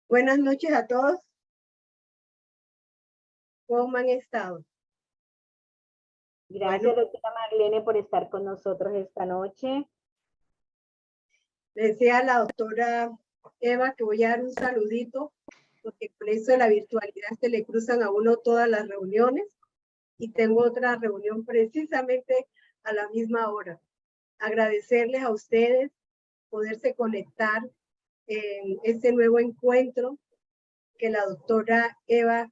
Buenas noches a todos. ¿Cómo han estado? Gracias, Bueno, doctora Marlene, por estar con nosotros esta noche. decía la doctora Eva que voy a dar un saludito, porque con eso de la virtualidad se le cruzan a uno todas las reuniones y tengo otra reunión precisamente a la misma hora. Agradecerles a ustedes poderse conectar en este nuevo encuentro que la doctora Eva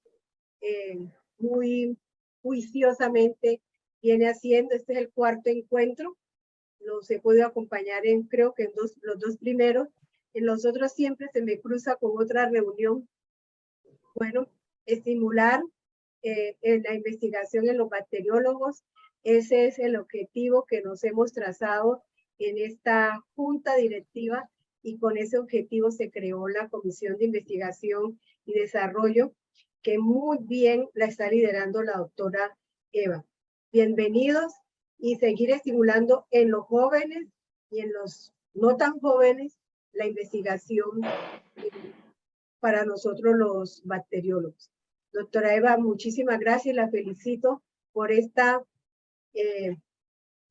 muy juiciosamente viene haciendo. Este es el cuarto encuentro. Los he podido acompañar en, creo que en los dos primeros. En los otros siempre se me cruza con otra reunión. Bueno, estimular en la investigación en los bacteriólogos. Ese es el objetivo que nos hemos trazado en esta junta directiva, y con ese objetivo se creó la Comisión de Investigación y Desarrollo, que muy bien la está liderando la doctora Eva. Bienvenidos, y seguir estimulando en los jóvenes y en los no tan jóvenes la investigación para nosotros los bacteriólogos. Doctora Eva, muchísimas gracias, la felicito por esta eh,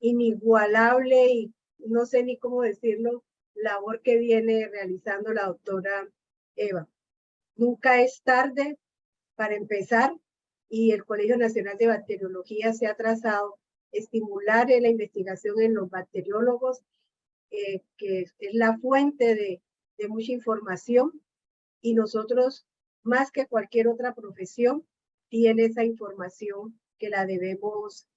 inigualable y no sé ni cómo decirlo, labor que viene realizando la doctora Eva. Nunca es tarde para empezar, y el Colegio Nacional de Bacteriología se ha trazado estimular la investigación en los bacteriólogos, que es la fuente de mucha información, y nosotros, más que cualquier otra profesión, tiene esa información que la debemos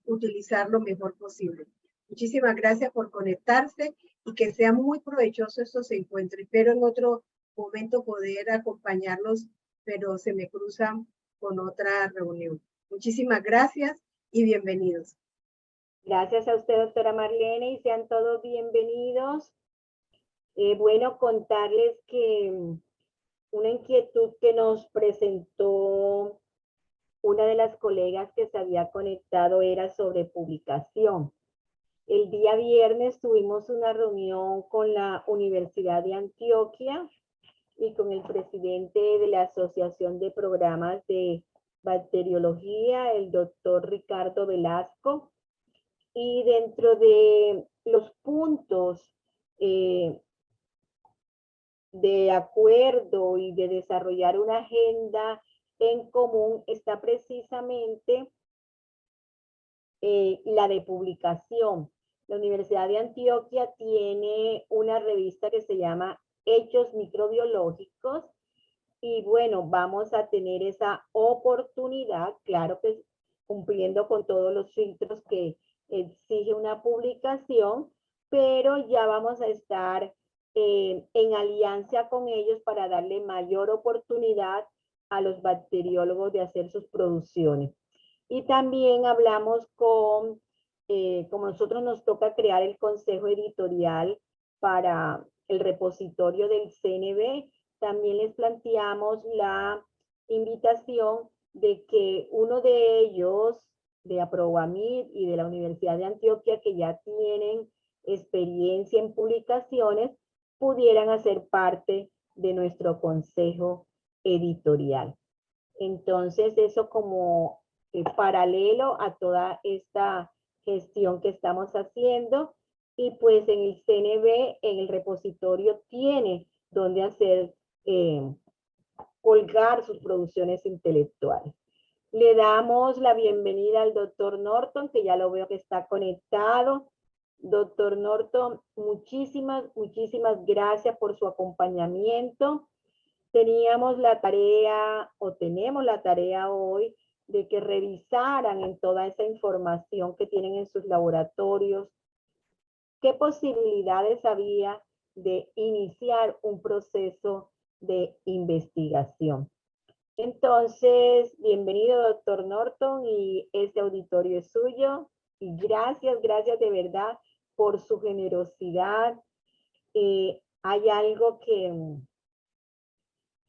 utilizar lo mejor posible. Muchísimas gracias por conectarse y que sean muy provechosos estos encuentros. Espero en otro momento poder acompañarlos, pero se me cruzan con otra reunión. Muchísimas gracias y bienvenidos. Gracias a usted, doctora Marlene, y sean todos bienvenidos. Bueno, contarles que una inquietud que nos presentó una de las colegas que se había conectado era sobre publicación. El día viernes tuvimos una reunión con la Universidad de Antioquia y con el presidente de la Asociación de Programas de Bacteriología, el doctor Ricardo Velasco, y dentro de los puntos de acuerdo y de desarrollar una agenda en común está precisamente la de publicación. La Universidad de Antioquia tiene una revista que se llama Hechos Microbiológicos, y bueno, vamos a tener esa oportunidad, claro que cumpliendo con todos los filtros que exige una publicación, pero ya vamos a estar en alianza con ellos para darle mayor oportunidad a los bacteriólogos de hacer sus producciones. Y también hablamos con, como nosotros nos toca crear el consejo editorial para el repositorio del CNB, también les planteamos la invitación de que uno de ellos, de Aprobamid y de la Universidad de Antioquia, que ya tienen experiencia en publicaciones, pudieran hacer parte de nuestro consejo editorial. Entonces, eso como paralelo a toda esta gestión que estamos haciendo, y pues en el CNB, en el repositorio, tiene donde hacer, colgar sus producciones intelectuales. Le damos la bienvenida al doctor Norton, que ya lo veo que está conectado. Doctor Norton, muchísimas gracias por su acompañamiento. Teníamos la tarea, o tenemos la tarea hoy, de que revisaran en toda esa información que tienen en sus laboratorios, qué posibilidades había de iniciar un proceso de investigación. Entonces, bienvenido, doctor Norton, y este auditorio es suyo. Y gracias de verdad por su generosidad. Hay algo que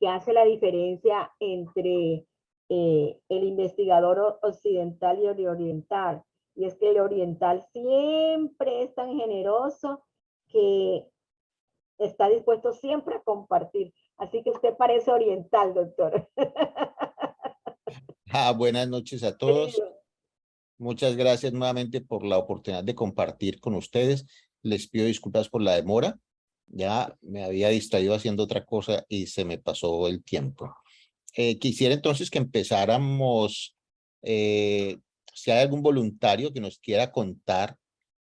hace la diferencia entre el investigador occidental y el oriental. Y es que el oriental siempre es tan generoso que está dispuesto siempre a compartir. Así que usted parece oriental, doctor. Buenas noches a todos. Muchas gracias nuevamente por la oportunidad de compartir con ustedes. Les pido disculpas por la demora. Ya me había distraído haciendo otra cosa y se me pasó el tiempo. Quisiera entonces que empezáramos, si hay algún voluntario que nos quiera contar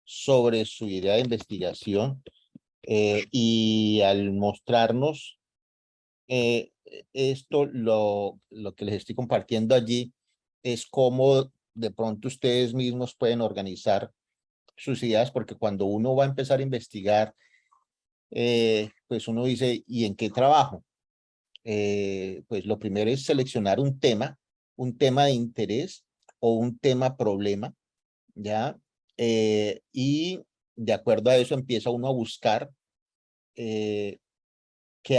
sobre su idea de investigación y al mostrarnos esto, lo que les estoy compartiendo allí es cómo de pronto ustedes mismos pueden organizar sus ideas, porque cuando uno va a empezar a investigar, pues uno dice, ¿y en qué trabajo? Pues lo primero es seleccionar un tema de interés o un tema problema, ¿ya? Y de acuerdo a eso empieza uno a buscar qué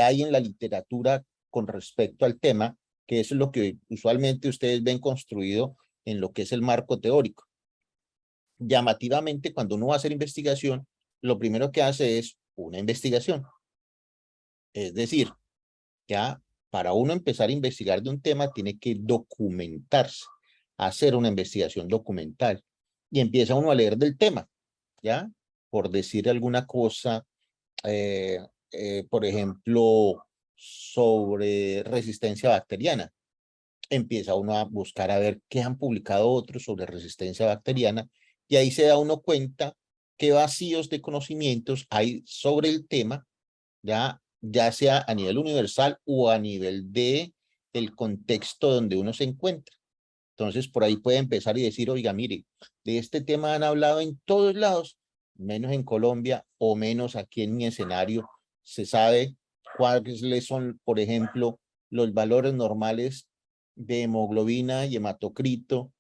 hay en la literatura con respecto al tema, que eso es lo que usualmente ustedes ven construido en lo que es el marco teórico. Llamativamente, cuando uno va a hacer investigación, lo primero que hace es una investigación. Es decir, ya para uno empezar a investigar de un tema, tiene que documentarse, hacer una investigación documental. Y empieza uno a leer del tema, ¿ya? Por decir alguna cosa, por ejemplo, sobre resistencia bacteriana. Empieza uno a buscar a ver qué han publicado otros sobre resistencia bacteriana y ahí se da uno cuenta qué vacíos de conocimientos hay sobre el tema, ya sea a nivel universal o a nivel de el contexto donde uno se encuentra. Entonces, por ahí puede empezar y decir, oiga, mire, de este tema han hablado en todos lados, menos en Colombia o menos aquí en mi escenario. Se sabe cuáles son, por ejemplo, los valores normales de hemoglobina y hematocrito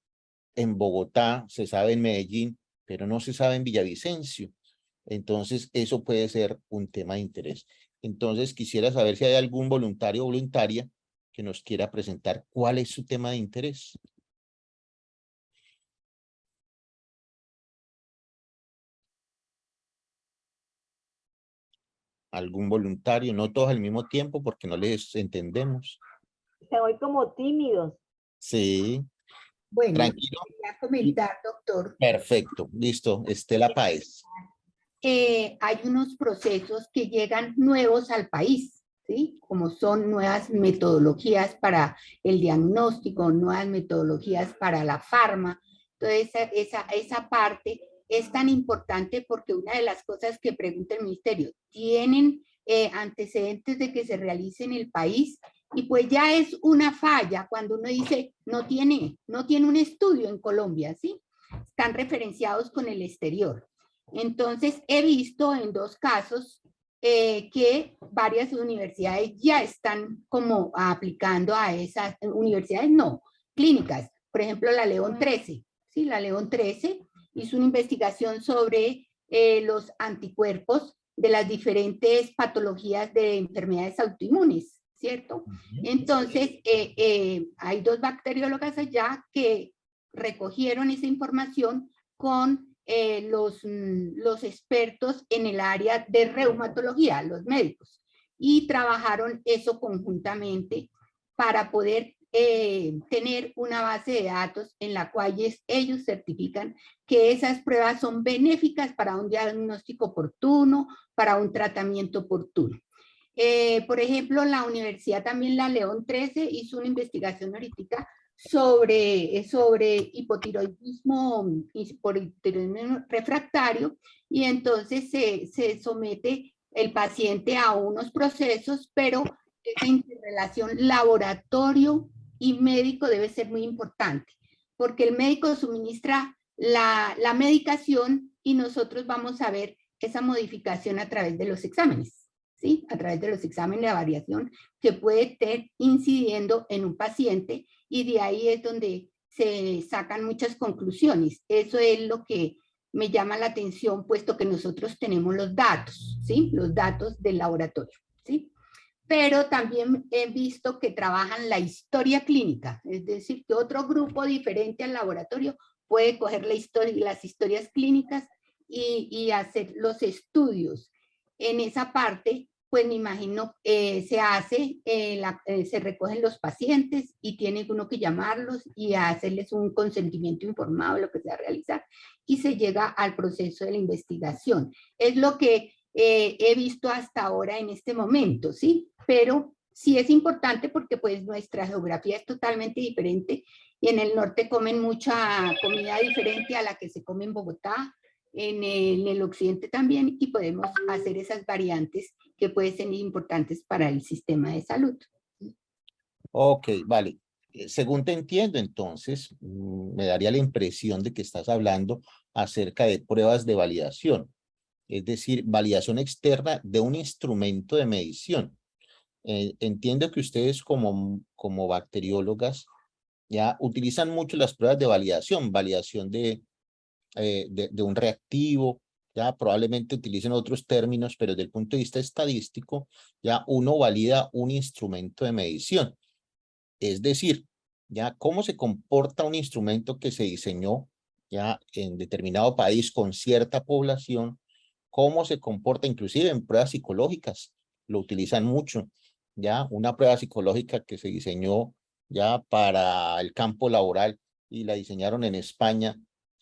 en Bogotá, se sabe en Medellín, pero no se sabe en Villavicencio. Entonces, eso puede ser un tema de interés. Entonces, quisiera saber si hay algún voluntario o voluntaria que nos quiera presentar cuál es su tema de interés. Algún voluntario, no todos al mismo tiempo porque no les entendemos. Se oyen como tímidos. Sí, Bueno, tranquilo. quería comentar, doctor, Perfecto, listo. Estela Páez. hay unos procesos que llegan nuevos al país, ¿sí? Como son nuevas metodologías para el diagnóstico, nuevas metodologías para la farma. Entonces, esa parte es tan importante porque una de las cosas que pregunta el ministerio, ¿tienen antecedentes de que se realice en el país? Y pues ya es una falla cuando uno dice, no tiene un estudio en Colombia, ¿sí? Están referenciados con el exterior. Entonces, he visto en dos casos que varias universidades ya están como aplicando a esas universidades, no, clínicas. Por ejemplo, la León 13, ¿sí? La León 13 hizo una investigación sobre los anticuerpos de las diferentes patologías de enfermedades autoinmunes, ¿cierto? Entonces, hay dos bacteriólogas allá que recogieron esa información con los expertos en el área de reumatología, los médicos, y trabajaron eso conjuntamente para poder tener una base de datos en la cual ellos certifican que esas pruebas son benéficas para un diagnóstico oportuno, para un tratamiento oportuno. Por ejemplo, la universidad también, la León 13, hizo una investigación ahorita sobre hipotiroidismo refractario, y entonces se somete el paciente a unos procesos, pero esa interrelación laboratorio y médico debe ser muy importante, porque el médico suministra la medicación y nosotros vamos a ver esa modificación a través de los exámenes, ¿sí? A través de los exámenes de variación que puede estar incidiendo en un paciente, y de ahí es donde se sacan muchas conclusiones. Eso es lo que me llama la atención, puesto que nosotros tenemos los datos, ¿sí? Los datos del laboratorio, ¿sí? Pero también he visto que trabajan la historia clínica, es decir, que otro grupo diferente al laboratorio puede coger la historia, las historias clínicas y hacer los estudios. en esa parte, pues me imagino, se hace, se recogen los pacientes y tiene uno que llamarlos y hacerles un consentimiento informado de lo que se va a realizar y se llega al proceso de la investigación. Es lo que he visto hasta ahora en este momento, ¿sí? Pero sí es importante porque pues nuestra geografía es totalmente diferente y en el norte comen mucha comida diferente a la que se come en Bogotá, en el occidente también, y podemos hacer esas variantes que pueden ser importantes para el sistema de salud. Ok, vale. Según te entiendo, entonces, me daría la impresión de que estás hablando acerca de pruebas de validación, es decir, validación externa de un instrumento de medición. Entiendo que ustedes como bacteriólogas ya utilizan mucho las pruebas de validación de un reactivo, ya probablemente utilicen otros términos, pero desde el punto de vista estadístico, ya uno valida un instrumento de medición. Es decir, ya cómo se comporta un instrumento que se diseñó ya en determinado país con cierta población, cómo se comporta inclusive en pruebas psicológicas, lo utilizan mucho, ya una prueba psicológica que se diseñó ya para el campo laboral y la diseñaron en España,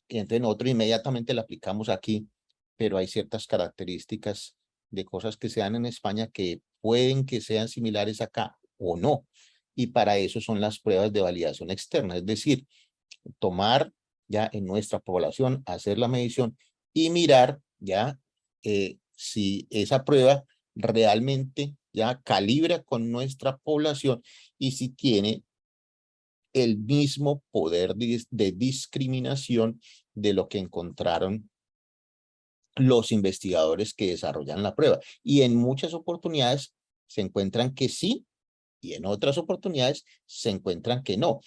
y entonces nosotros inmediatamente la aplicamos aquí, pero hay ciertas características de cosas que se dan en España que pueden que sean similares acá o no. Y para eso son las pruebas de validación externa, es decir, tomar ya en nuestra población, hacer la medición y mirar ya si esa prueba realmente ya calibra con nuestra población y si tiene el mismo poder de discriminación de lo que encontraron los investigadores que desarrollan la prueba. Y en muchas oportunidades se encuentran que sí, y en otras oportunidades se encuentran que no.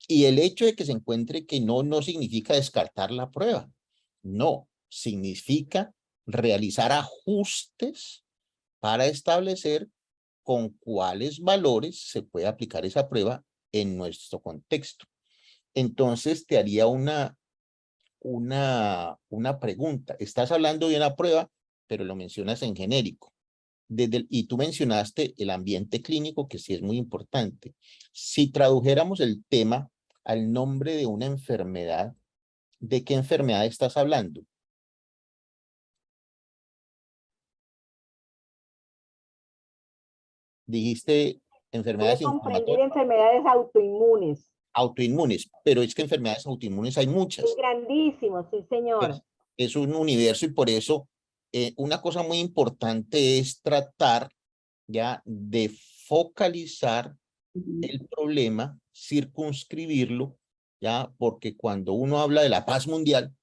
Y el hecho de que se encuentre que no, no significa descartar la prueba. No, significa realizar ajustes para establecer con cuáles valores se puede aplicar esa prueba en nuestro contexto. Entonces te haría una pregunta. Estás hablando de una prueba, pero lo mencionas en genérico. Y tú mencionaste el ambiente clínico, que sí es muy importante. Si tradujéramos el tema al nombre de una enfermedad, ¿de qué enfermedad estás hablando? Dijiste Puede enfermedades comprender inflamatorias, enfermedades autoinmunes. autoinmunes, pero es que enfermedades autoinmunes hay Es muchas. grandísimo, sí, señor. Es un universo y por eso una cosa muy importante es tratar ya de focalizar el problema, circunscribirlo, ya, porque cuando uno habla de la paz mundial,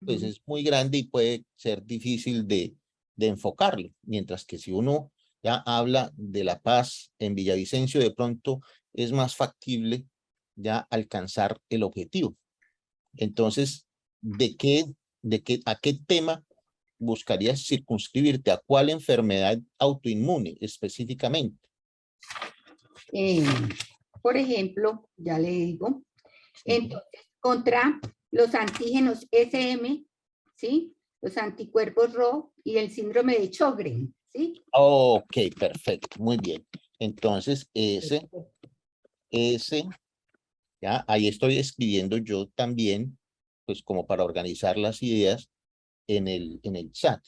pues es muy grande y puede ser difícil de enfocarlo, mientras que si uno ya habla de la paz en Villavicencio, de pronto es más factible ya alcanzar el objetivo. Entonces, ¿a qué tema buscarías circunscribirte? ¿A cuál enfermedad autoinmune específicamente? Eh, por ejemplo, ya le digo, entonces, contra los antígenos SM, ¿sí? Los anticuerpos Rho y el síndrome de Sjögren, ¿sí? Ok, perfecto, muy bien. Entonces, ese, ya, ahí estoy escribiendo yo también, pues como para organizar las ideas en el chat.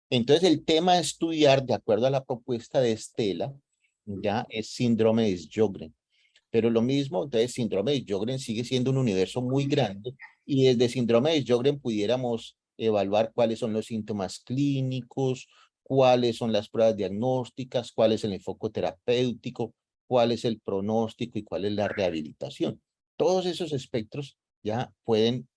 Entonces, el tema a estudiar, de acuerdo a la propuesta de Estela, ya es síndrome de Sjögren. Pero lo mismo, entonces, síndrome de Sjögren sigue siendo un universo muy grande y desde síndrome de Sjögren pudiéramos evaluar cuáles son los síntomas clínicos, cuáles son las pruebas diagnósticas, cuál es el enfoque terapéutico, cuál es el pronóstico y cuál es la rehabilitación. Todos esos espectros ya pueden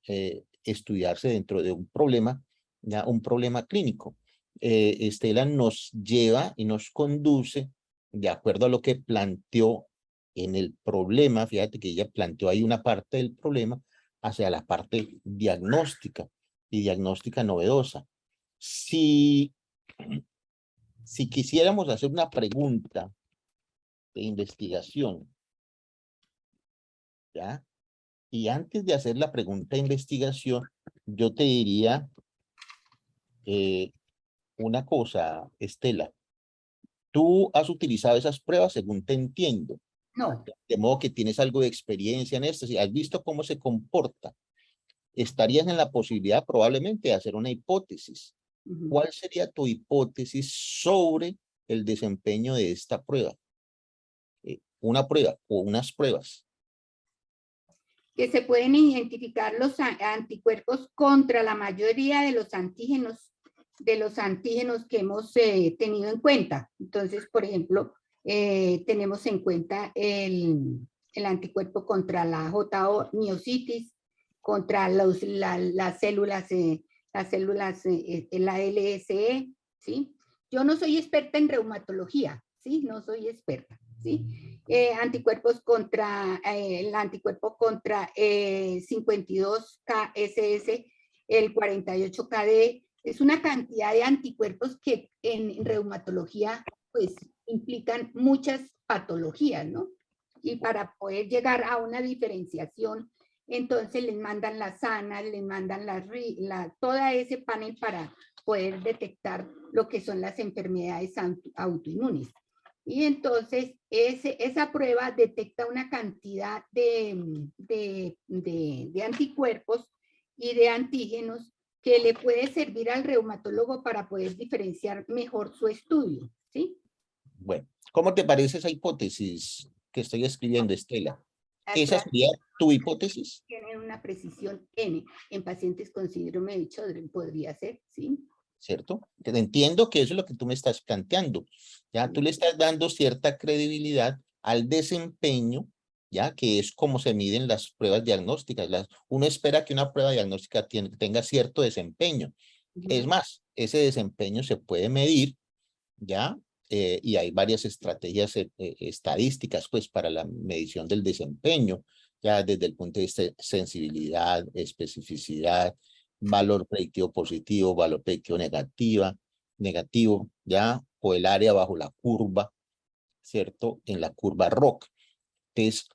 estudiarse dentro de un problema, ya un problema clínico. Estela nos lleva y nos conduce de acuerdo a lo que planteó en el problema, fíjate que ella planteó ahí una parte del problema hacia la parte diagnóstica y diagnóstica novedosa. Si quisiéramos hacer una pregunta de investigación, ¿ya? Y antes de hacer la pregunta de investigación, yo te diría, una cosa, Estela. Tú has utilizado esas pruebas según te entiendo. No. De modo que tienes algo de experiencia en esto. Si has visto cómo se comporta, estarías en la posibilidad probablemente de hacer una hipótesis. Ujú. ¿Cuál sería tu hipótesis sobre el desempeño de esta prueba? Una prueba o unas pruebas. Que se pueden identificar los anticuerpos contra la mayoría de los antígenos que hemos tenido en cuenta. Entonces, por ejemplo, tenemos en cuenta el anticuerpo contra la JO miositis, contra las células, la LSE, ¿sí? Yo no soy experta en reumatología, ¿sí? No soy experta, ¿sí? Anticuerpos contra, el anticuerpo contra 52KSS, el 48KD, es una cantidad de anticuerpos que en reumatología pues implican muchas patologías, ¿no? Y para poder llegar a una diferenciación, entonces les mandan las sanas, les mandan toda ese panel para poder detectar lo que son las enfermedades autoinmunes. Y entonces esa prueba detecta una cantidad de anticuerpos y de antígenos que le puede servir al reumatólogo para poder diferenciar mejor su estudio, ¿sí? Bueno, ¿cómo te parece esa hipótesis que estoy escribiendo, Estela? ¿Esa Hasta sería tu hipótesis? tienen una precisión N. En pacientes con síndrome de Sjögren podría ser, ¿sí? ¿Cierto? Entiendo que eso es lo que tú me estás planteando. Ya tú le estás dando cierta credibilidad al desempeño, ya que es como se miden las pruebas diagnósticas. Uno espera que una prueba diagnóstica tenga cierto desempeño. Es más, ese desempeño se puede medir, ya, y hay varias estrategias estadísticas, pues, para la medición del desempeño, ya desde el punto de vista de sensibilidad, especificidad, valor predictivo positivo, valor predictivo negativo, ya, o el área bajo la curva, ¿cierto? En la curva ROC. Entonces,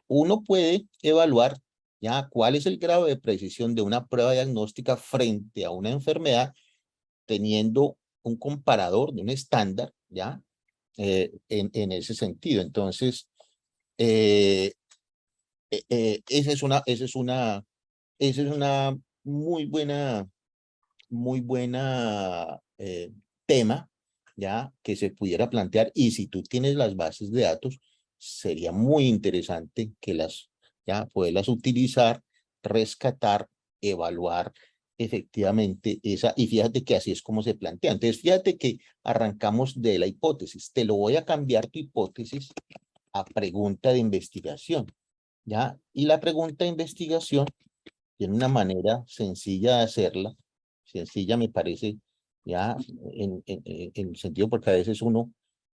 uno puede evaluar ya cuál es el grado de precisión de una prueba diagnóstica frente a una enfermedad teniendo un comparador de un estándar, ¿ya? En ese sentido. Entonces, esa es una muy buena tema, ¿ya? Que se pudiera plantear. Y si tú tienes las bases de datos, sería muy interesante que ya, poderlas utilizar, rescatar, evaluar efectivamente esa, y fíjate que así es como se plantea. Entonces, fíjate que arrancamos de la hipótesis. Te lo voy a cambiar tu hipótesis a pregunta de investigación, ¿ya? Y la pregunta de investigación tiene una manera sencilla de hacerla, sencilla me parece, ya, en el sentido porque a veces uno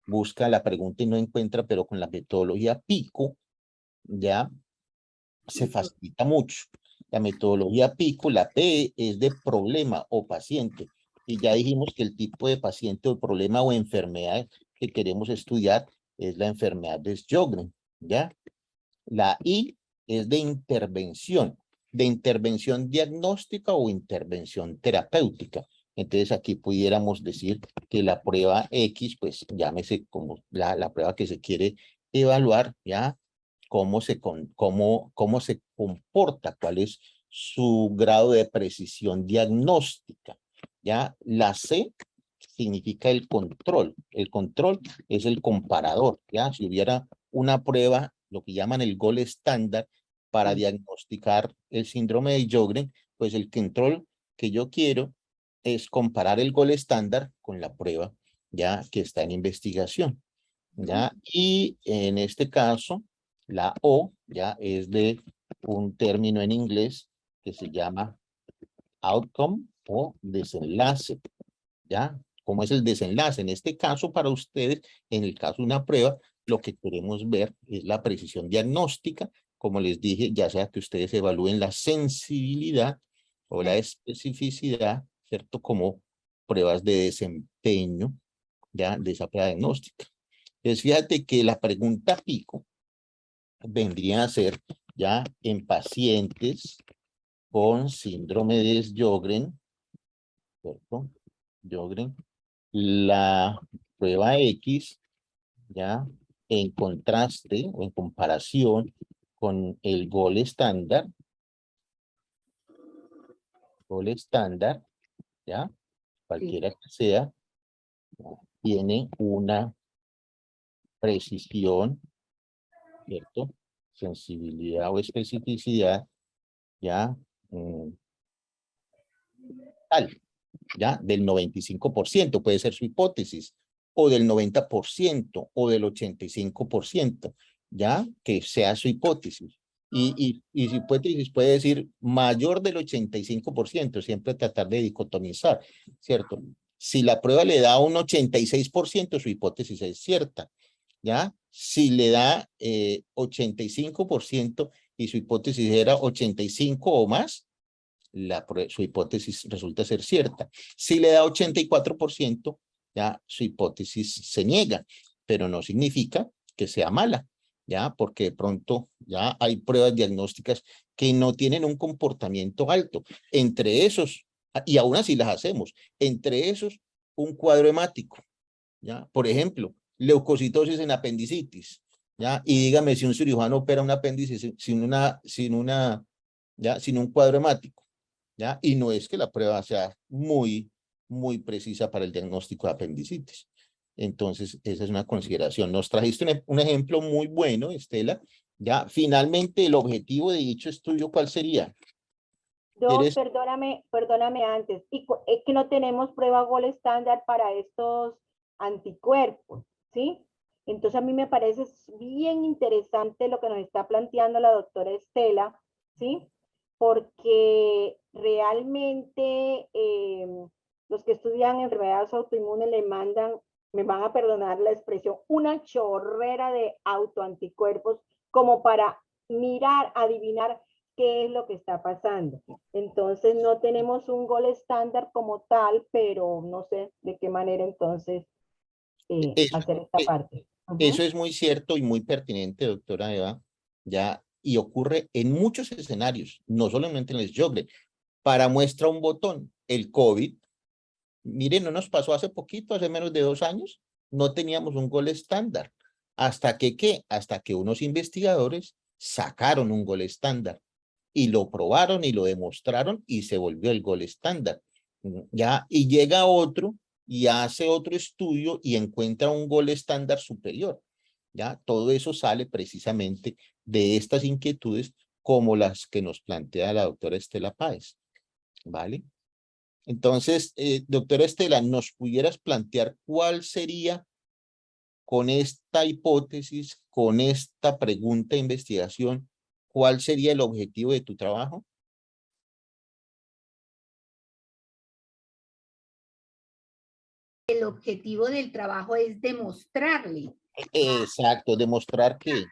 busca la pregunta y no encuentra, pero con la metodología PICO, ya, se facilita mucho. La metodología PICO, la P es de problema o paciente, y ya dijimos que el tipo de paciente o problema o enfermedad que queremos estudiar es la enfermedad de Sjögren, ¿ya? La I es de intervención diagnóstica o intervención terapéutica. Entonces aquí pudiéramos decir que la prueba X, pues llámese como la prueba que se quiere evaluar, ¿ya? Cómo se comporta, cuál es su grado de precisión diagnóstica, ¿ya? La C significa el control. El control es el comparador, ¿ya? Si hubiera una prueba, lo que llaman el gold estándar, para diagnosticar el síndrome de Sjögren, pues el control que yo quiero es comparar el gold estándar con la prueba ya que está en investigación, ¿ya? Y en este caso, la O ya es de un término en inglés que se llama outcome o desenlace, ¿ya? ¿Cómo es el desenlace? En este caso, para ustedes, en el caso de una prueba, lo que queremos ver es la precisión diagnóstica. Como les dije, ya sea que ustedes evalúen la sensibilidad o la especificidad, ¿cierto? Como pruebas de desempeño, ¿ya? De esa prueba diagnóstica. Entonces, fíjate que la pregunta PICO vendría a ser ya en pacientes con síndrome de Sjögren, ¿cierto? Sjögren. La prueba X, ya, en contraste o en comparación con el gol estándar, ya, cualquiera que sea, tiene una precisión, ¿cierto? Sensibilidad o especificidad, ya, tal, ya, del 95%, puede ser su hipótesis, o del 90%, o del 85%, ya, que sea su hipótesis. Y su hipótesis puede decir mayor del 85%, siempre tratar de dicotomizar, ¿cierto? Si la prueba le da un 86%, su hipótesis es cierta, ¿ya? Si le da 85% y su hipótesis era 85 o más, su hipótesis resulta ser cierta. Si le da 84%, ya su hipótesis se niega, pero no significa que sea mala, ya, porque de pronto ya hay pruebas diagnósticas que no tienen un comportamiento alto. Entre esos, y aún así las hacemos, entre esos, un cuadro hemático, ya, por ejemplo, leucocitosis en apendicitis, ya, y dígame si un cirujano opera un apéndice sin un cuadro hemático. ¿Ya? Y no es que la prueba sea muy precisa para el diagnóstico de apendicitis. Entonces, esa es una consideración. Nos trajiste un ejemplo muy bueno, Estela. Ya, finalmente, el objetivo de dicho estudio, ¿cuál sería? Doc, perdóname antes. Es que no tenemos prueba gol estándar para estos anticuerpos, ¿sí? Entonces a mí me parece bien interesante lo que nos está planteando la doctora Estela, ¿sí? Porque realmente los que estudian enfermedades autoinmunes le mandan, me van a perdonar la expresión, una chorrera de autoanticuerpos como para mirar, adivinar qué es lo que está pasando. Entonces no tenemos un gol estándar como tal, pero no sé de qué manera entonces hacer esta parte. Eso es muy cierto y muy pertinente, doctora Eva, ya, y ocurre en muchos escenarios, no solamente en el Sjögren. Para muestra un botón, el COVID, miren, no nos pasó hace poquito, hace menos de 2 años, no teníamos un gol estándar. ¿Hasta que qué? Hasta que unos investigadores sacaron un gol estándar y lo probaron y lo demostraron y se volvió el gol estándar. Ya, y llega otro y hace otro estudio y encuentra un gol estándar superior. Ya, todo eso sale precisamente de estas inquietudes como las que nos plantea la doctora Estela Páez. ¿Vale? Entonces, doctora Estela, ¿nos pudieras plantear cuál sería con esta hipótesis, con esta pregunta de investigación, cuál sería el objetivo de tu trabajo? El objetivo del trabajo es demostrarle. Exacto, demostrar que...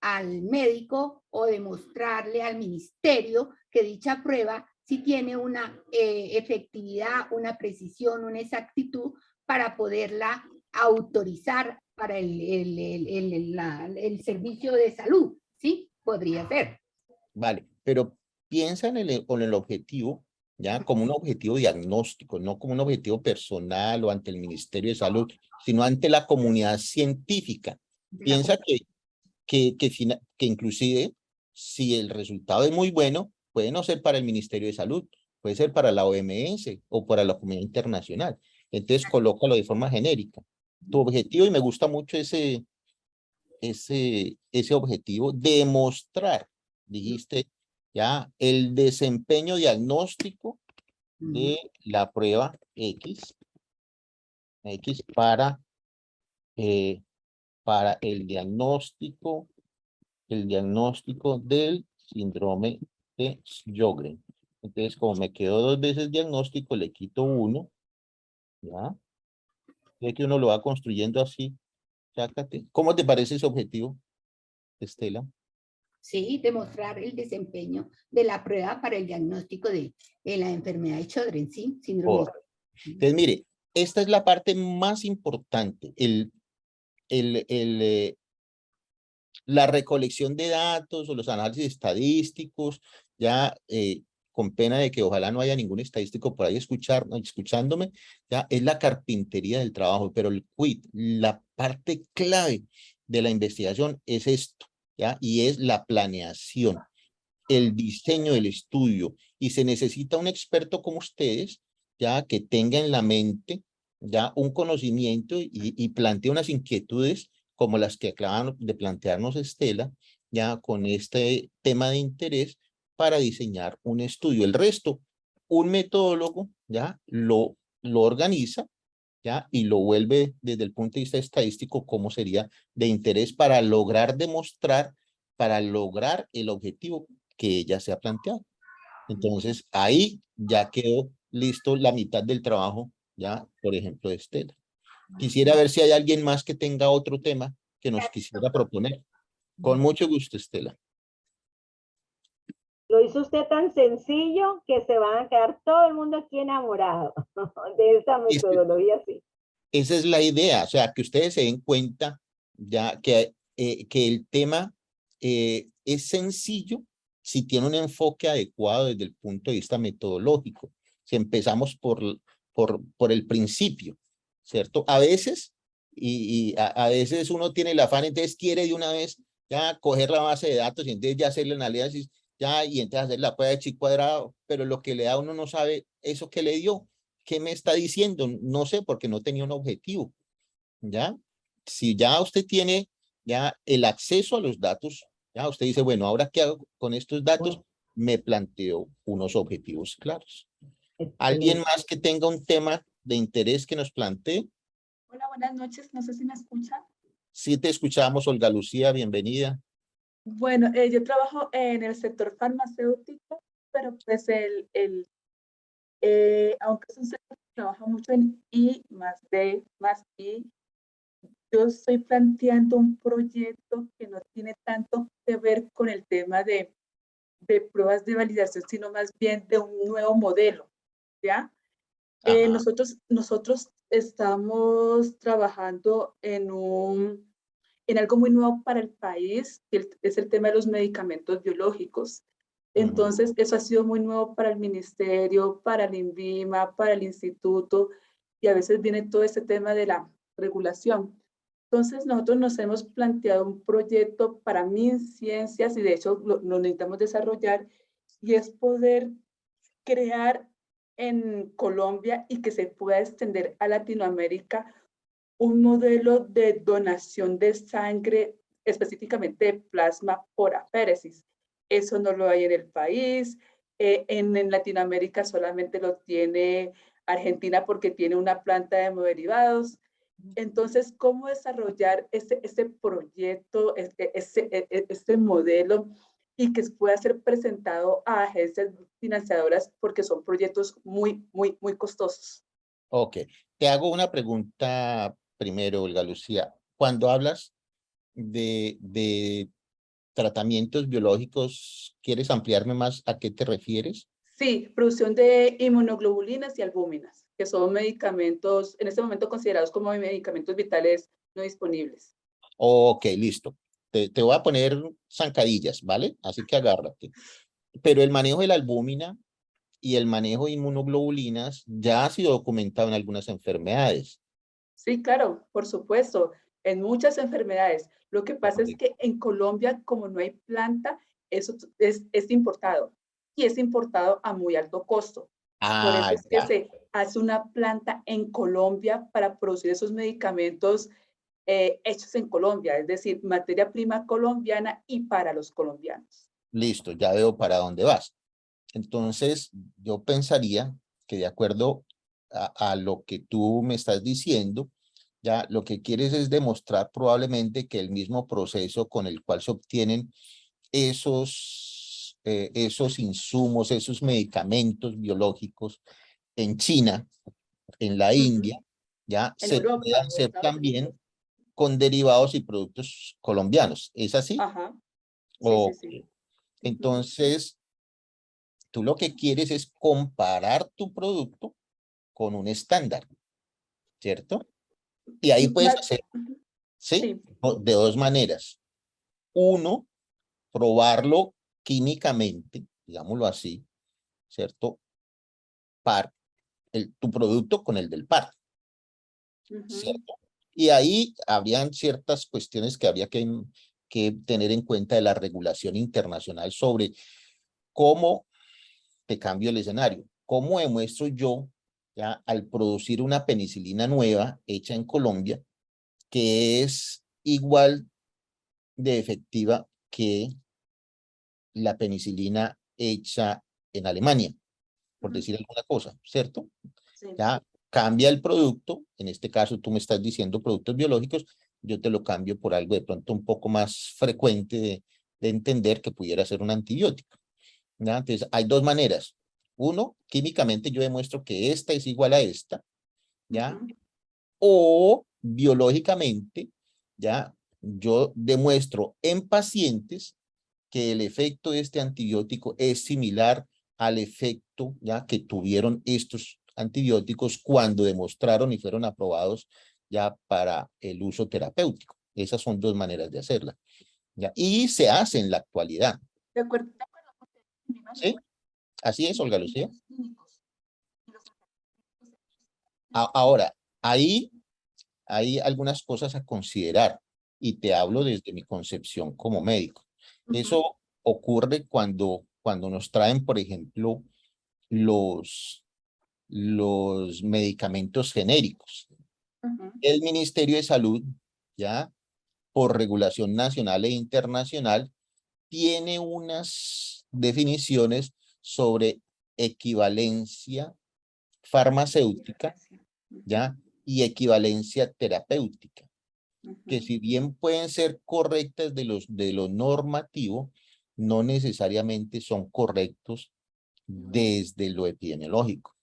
Al médico o demostrarle al ministerio que dicha prueba sí tiene una efectividad, una precisión, una exactitud para poderla autorizar para el servicio de salud, ¿sí? Podría ser. Vale, pero piensa con el objetivo, ya, como un objetivo diagnóstico, no como un objetivo personal o ante el Ministerio de Salud, sino ante la comunidad científica. Piensa que inclusive si el resultado es muy bueno, puede no ser para el Ministerio de Salud, puede ser para la OMS o para la comunidad internacional. Entonces, colócalo de forma genérica. Tu objetivo, y me gusta mucho ese objetivo, demostrar, dijiste, ya, el desempeño diagnóstico de la prueba X para el diagnóstico del síndrome de Sjögren. Entonces, como me quedó 2 veces diagnóstico, le quito 1, ¿ya? Ve que uno lo va construyendo así. Chácate. ¿Cómo te parece ese objetivo, Estela? Sí, demostrar el desempeño de la prueba para el diagnóstico de la enfermedad de Sjögren, ¿sí? Síndrome. Entonces, mire, esta es la parte más importante, la recolección de datos o los análisis estadísticos, ya con pena de que ojalá no haya ningún estadístico por ahí escuchándome, ya es la carpintería del trabajo, pero el quid, la parte clave de la investigación es esto, ya, y es la planeación, el diseño del estudio, y se necesita un experto como ustedes, ya, que tenga en la mente ya un conocimiento y plantee unas inquietudes como las que acaban de plantearnos Estela, ya con este tema de interés para diseñar un estudio. El resto, un metodólogo ya lo organiza, ya, y lo vuelve desde el punto de vista estadístico como sería de interés para lograr demostrar, para lograr el objetivo que ella se ha planteado. Entonces, ahí ya quedó listo la mitad del trabajo, ya, por ejemplo, de Estela. Quisiera ver si hay alguien más que tenga otro tema que nos quisiera proponer. Con mucho gusto, Estela. Lo hizo usted tan sencillo que se van a quedar todo el mundo aquí enamorado de esta metodología, sí. Esa es la idea, o sea, que ustedes se den cuenta ya que el tema es sencillo si tiene un enfoque adecuado desde el punto de vista metodológico. Si empezamos por el principio, ¿cierto? A veces, a veces uno tiene el afán, entonces quiere de una vez ya coger la base de datos y entonces ya hacer el análisis, ya, y entonces hacer la prueba de chi cuadrado, pero lo que le da a uno no sabe eso que le dio. ¿Qué me está diciendo? No sé, porque no tenía un objetivo, ¿ya? Si ya usted tiene ya el acceso a los datos, ya usted dice, bueno, ¿ahora qué hago con estos datos? Me planteo unos objetivos claros. ¿Alguien más que tenga un tema de interés que nos plantee? Hola, buenas noches. No sé si me escuchan. Sí, te escuchamos, Olga Lucía, bienvenida. Bueno, yo trabajo en el sector farmacéutico, pero pues aunque es un sector que trabaja mucho en I más D más I, yo estoy planteando un proyecto que no tiene tanto que ver con el tema de pruebas de validación, sino más bien de un nuevo modelo, ¿ya? Nosotros estamos trabajando en algo muy nuevo para el país, que es el tema de los medicamentos biológicos. Entonces, eso ha sido muy nuevo para el ministerio, para el INVIMA, para el instituto, y a veces viene todo este tema de la regulación. Entonces, nosotros nos hemos planteado un proyecto para MinCiencias, y de hecho lo necesitamos desarrollar, y es poder crear en Colombia y que se pueda extender a Latinoamérica un modelo de donación de sangre, específicamente de plasma por aféresis. Eso no lo hay en el país. En Latinoamérica solamente lo tiene Argentina porque tiene una planta de hemoderivados. Entonces, ¿cómo desarrollar este proyecto, este modelo, y que pueda ser presentado a agencias financiadoras, porque son proyectos muy, muy, muy costosos? Ok, te hago una pregunta primero, Olga Lucía. Cuando hablas de tratamientos biológicos, ¿quieres ampliarme más a qué te refieres? Sí, producción de inmunoglobulinas y albúminas, que son medicamentos, en este momento considerados como medicamentos vitales no disponibles. Ok, listo. Te voy a poner zancadillas, ¿vale? Así que agárrate. Pero el manejo de la albúmina y el manejo de inmunoglobulinas ya ha sido documentado en algunas enfermedades. Sí, claro, por supuesto, en muchas enfermedades. Lo que pasa es Ok. que en Colombia, como no hay planta, eso es importado, y es importado a muy alto costo. Por eso Ah, es que ya. se hace una planta en Colombia para producir esos medicamentos hechos en Colombia, es decir, materia prima colombiana y para los colombianos. Listo, ya veo para dónde vas. Entonces, yo pensaría que de acuerdo a lo que tú me estás diciendo, ya lo que quieres es demostrar probablemente que el mismo proceso con el cual se obtienen esos insumos, esos medicamentos biológicos en China, en la India, ya En se Europa puedan o hacer Estados Unidos. también con derivados y productos colombianos. ¿Es así? Ajá, sí, sí, Ok. sí. Entonces, tú lo que quieres es comparar tu producto con un estándar, ¿cierto? Y ahí puedes hacer, ¿sí? Sí, De dos maneras. Uno, probarlo químicamente, digámoslo así, ¿cierto? Par, tu producto con el del par, ¿cierto? Y ahí habrían ciertas cuestiones que habría que tener en cuenta de la regulación internacional sobre cómo te cambio el escenario. ¿Cómo demuestro yo, ya, al producir una penicilina nueva hecha en Colombia, que es igual de efectiva que la penicilina hecha en Alemania, por decir alguna cosa, ¿cierto? Sí. Ya cambia el producto, en este caso tú me estás diciendo productos biológicos, yo te lo cambio por algo de pronto un poco más frecuente de entender que pudiera ser un antibiótico. ¿Ya? Entonces hay dos maneras. Uno, químicamente yo demuestro que esta es igual a esta, ¿ya? O biológicamente, ¿ya? Yo demuestro en pacientes que el efecto de este antibiótico es similar al efecto, ya, que tuvieron estos antibióticos cuando demostraron y fueron aprobados ya para el uso terapéutico. Esas son dos maneras de hacerla, ¿ya? Y se hace en la actualidad. De acuerdo. ¿Sí? Así es, Olga Lucía. Ahora, ahí hay algunas cosas a considerar y te hablo desde mi concepción como médico. Eso ocurre cuando nos traen, por ejemplo, los medicamentos genéricos. El Ministerio de Salud, ya por regulación nacional e internacional, tiene unas definiciones sobre equivalencia farmacéutica, ¿ya? Y equivalencia terapéutica, que si bien pueden ser correctas de lo normativo, no necesariamente son correctos desde lo epidemiológico.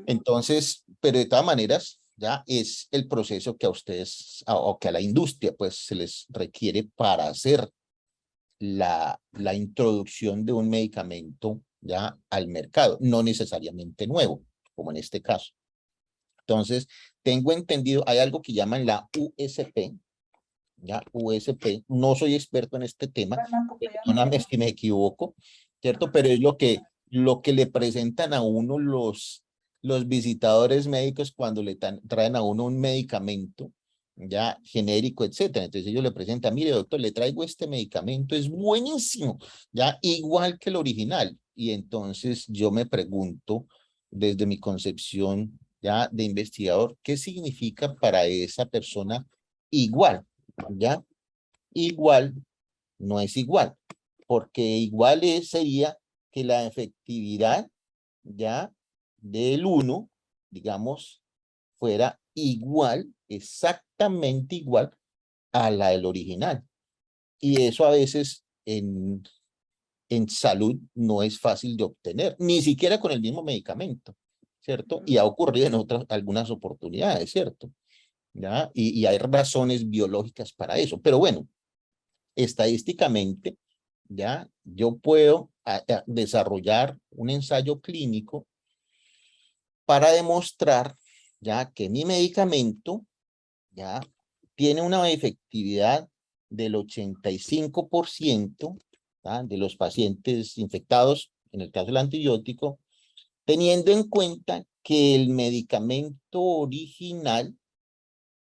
Entonces, pero de todas maneras, ya es el proceso que a ustedes o que a la industria pues se les requiere para hacer la introducción de un medicamento ya al mercado, no necesariamente nuevo, como en este caso. Entonces, tengo entendido, hay algo que llaman la USP, ya USP, no soy experto en este tema, perdóname si me equivoco, ¿cierto? Pero es lo que le presentan a uno los visitadores médicos cuando le traen a uno un medicamento, ya genérico, etcétera. Entonces ellos le presentan, mire doctor, le traigo este medicamento, es buenísimo, ya igual que el original. Y entonces yo me pregunto, desde mi concepción ya de investigador, ¿qué significa para esa persona igual? ¿Ya? Igual no es igual, porque igual sería que la efectividad ya del uno, digamos, fuera igual, exactamente igual a la del original. Y eso a veces en salud no es fácil de obtener, ni siquiera con el mismo medicamento, ¿cierto? Y ha ocurrido en algunas oportunidades, ¿cierto? ¿Ya? Y hay razones biológicas para eso. Pero bueno, estadísticamente, ya yo puedo desarrollar un ensayo clínico para demostrar ya que mi medicamento ya tiene una efectividad del 85% de los pacientes infectados, en el caso del antibiótico, teniendo en cuenta que el medicamento original,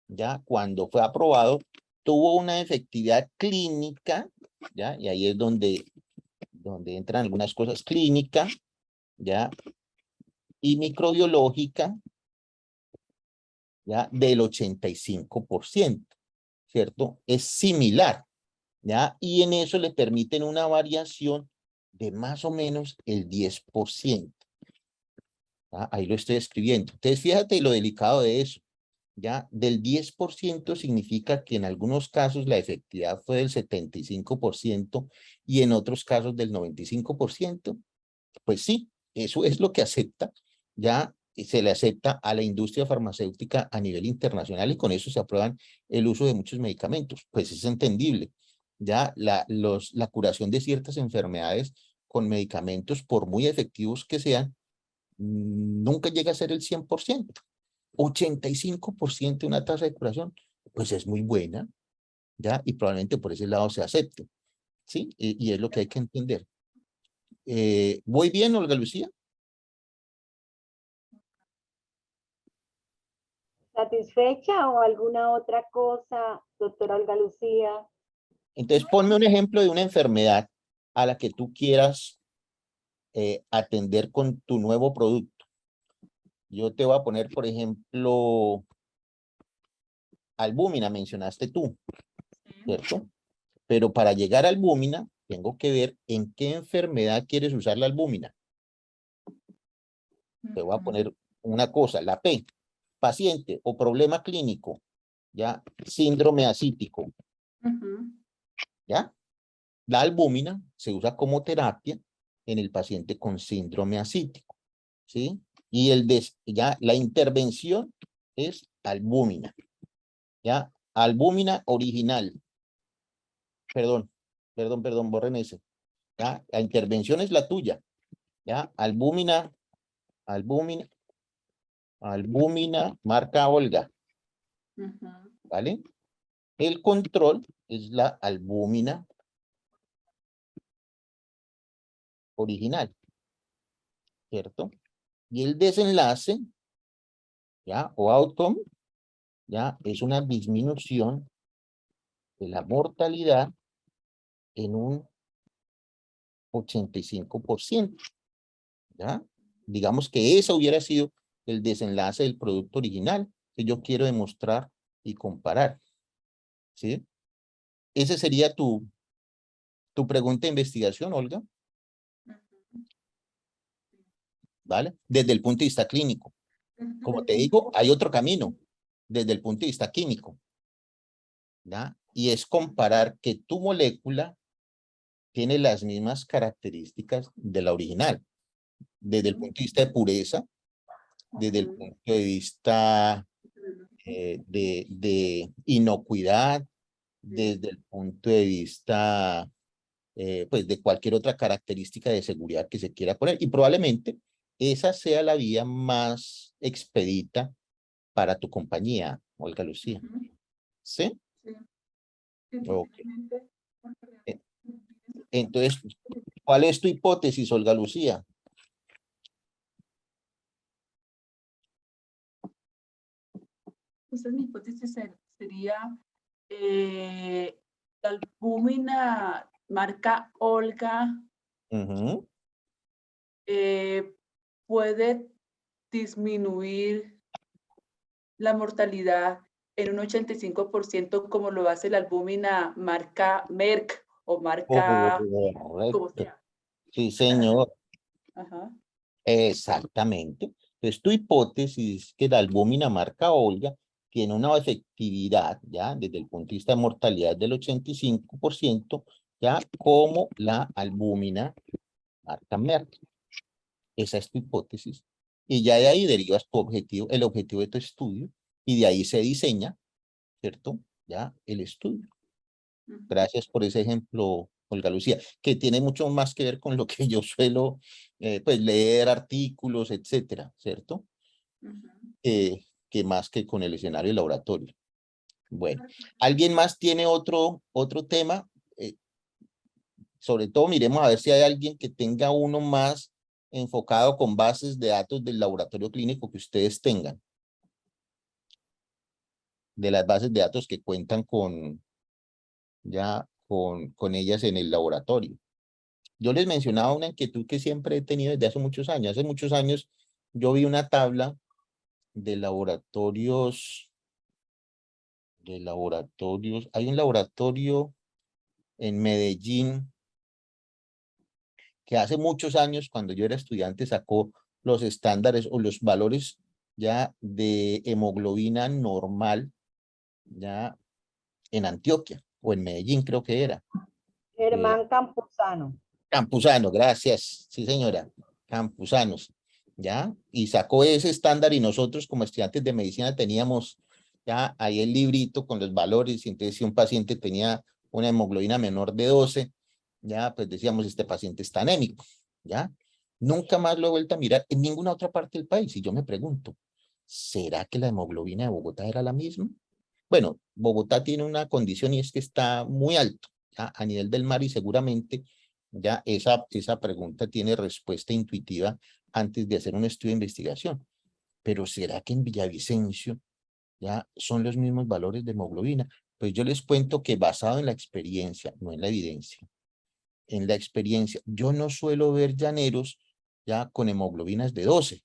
ya cuando fue aprobado, tuvo una efectividad clínica, ya, y ahí es donde entran algunas cosas clínica, ya, y microbiológica, ya, del 85%, ¿cierto? Es similar, ya, y en eso le permiten una variación de más o menos el 10%. ¿Ya? Ahí lo estoy escribiendo. Entonces, fíjate lo delicado de eso. Ya del 10% significa que en algunos casos la efectividad fue del 75% y en otros casos del 95%. Pues sí, eso es lo que acepta, ya se le acepta a la industria farmacéutica a nivel internacional y con eso se aprueban el uso de muchos medicamentos. Pues es entendible. Ya la curación de ciertas enfermedades con medicamentos, por muy efectivos que sean, nunca llega a ser el 100%. 85% de una tasa de curación, pues es muy buena, ¿ya? Y probablemente por ese lado se acepte, ¿sí? Y es lo que hay que entender. ¿Voy bien, Olga Lucía? ¿Satisfecha o alguna otra cosa, doctora Olga Lucía? Entonces, ponme un ejemplo de una enfermedad a la que tú quieras atender con tu nuevo producto. Yo te voy a poner, por ejemplo, albúmina, mencionaste tú, ¿cierto? Pero para llegar a albúmina, tengo que ver en qué enfermedad quieres usar la albúmina. Te voy a poner una cosa, la P, paciente o problema clínico, ya, síndrome ascítico, ¿ya? La albúmina se usa como terapia en el paciente con síndrome ascítico, ¿sí? Y ya la intervención es albúmina, ¿ya? Albúmina original. Perdón, borren ese. ¿Ya? La intervención es la tuya, ¿ya? Albúmina marca Olga, ¿vale? El control es la albúmina original, ¿cierto? Y el desenlace, ¿ya? O outcome, ¿ya? Es una disminución de la mortalidad en un 85%, ¿ya? Digamos que eso hubiera sido el desenlace del producto original que yo quiero demostrar y comparar, ¿sí? Ese sería tu pregunta de investigación, Olga, ¿vale? Desde el punto de vista clínico. Como te digo, hay otro camino desde el punto de vista químico, ¿ya? Y es comparar que tu molécula tiene las mismas características de la original, desde el punto de vista de pureza, desde el punto de vista de inocuidad, desde el punto de vista pues de cualquier otra característica de seguridad que se quiera poner. Y probablemente esa sea la vía más expedita para tu compañía, Olga Lucía. ¿Sí? Ok. Entonces, ¿cuál es tu hipótesis, Olga Lucía? Entonces mi hipótesis sería la albúmina marca Olga puede disminuir la mortalidad en un 85% como lo hace la albúmina marca Merck o marca como sea. Sí, señor. Ajá. Exactamente. Entonces, tu hipótesis es que la albúmina marca Olga tiene una efectividad, ya, desde el punto de vista de mortalidad del 85%, ya, como la albúmina marca Merck. Esa es tu hipótesis. Y ya de ahí derivas tu objetivo, el objetivo de tu estudio, y de ahí se diseña, ¿cierto? Ya, el estudio. Gracias por ese ejemplo, Olga Lucía, que tiene mucho más que ver con lo que yo suelo, pues, leer artículos, etcétera, ¿cierto? Que más que con el escenario de laboratorio. Bueno, ¿alguien más tiene otro tema? Sobre todo, miremos a ver si hay alguien que tenga uno más enfocado con bases de datos del laboratorio clínico que ustedes tengan. De las bases de datos que cuentan con ellas en el laboratorio. Yo les mencionaba una inquietud que siempre he tenido desde hace muchos años. Hace muchos años yo vi una tabla de laboratorios. Hay un laboratorio en Medellín que hace muchos años, cuando yo era estudiante, sacó los estándares o los valores ya de hemoglobina normal ya en Antioquia o en Medellín, creo que era. Germán Campuzano. Campuzano, gracias. Sí, señora. Campuzanos, ¿ya? Y sacó ese estándar y nosotros como estudiantes de medicina teníamos ya ahí el librito con los valores y entonces si un paciente tenía una hemoglobina menor de 12, ya pues decíamos este paciente está anémico, ¿ya? Nunca más lo he vuelto a mirar en ninguna otra parte del país y yo me pregunto, ¿será que la hemoglobina de Bogotá era la misma? Bueno, Bogotá tiene una condición y es que está muy alto, ¿ya? A nivel del mar y seguramente Ya esa pregunta tiene respuesta intuitiva antes de hacer un estudio de investigación. Pero ¿será que en Villavicencio ya son los mismos valores de hemoglobina? Pues yo les cuento que basado en la experiencia, no en la evidencia, en la experiencia, yo no suelo ver llaneros ya con hemoglobinas de 12,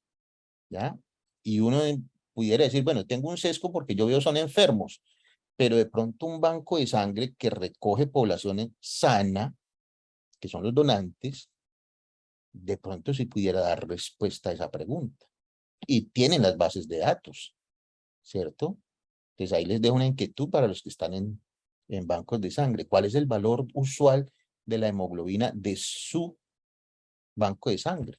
¿ya? Y uno pudiera decir, bueno, tengo un sesgo porque yo veo son enfermos, pero de pronto un banco de sangre que recoge población sana, que son los donantes, de pronto sí pudiera dar respuesta a esa pregunta. Y tienen las bases de datos, ¿cierto? Entonces ahí les dejo una inquietud para los que están en bancos de sangre. ¿Cuál es el valor usual de la hemoglobina de su banco de sangre?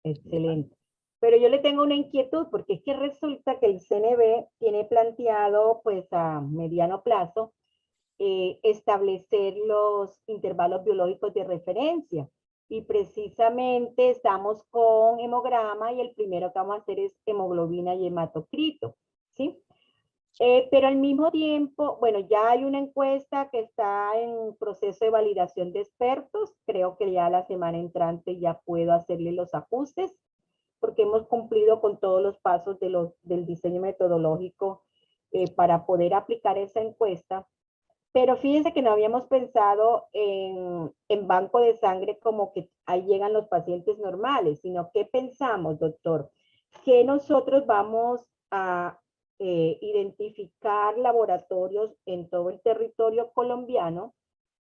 Excelente. Pero yo le tengo una inquietud porque es que resulta que el CNB tiene planteado pues a mediano plazo establecer los intervalos biológicos de referencia. Y precisamente estamos con hemograma y el primero que vamos a hacer es hemoglobina y hematocrito, ¿sí? Pero al mismo tiempo, bueno, ya hay una encuesta que está en proceso de validación de expertos. Creo que ya la semana entrante ya puedo hacerle los ajustes porque hemos cumplido con todos los pasos del diseño metodológico para poder aplicar esa encuesta. Pero fíjense que no habíamos pensado en banco de sangre como que ahí llegan los pacientes normales, sino que pensamos, doctor, que nosotros vamos a identificar laboratorios en todo el territorio colombiano,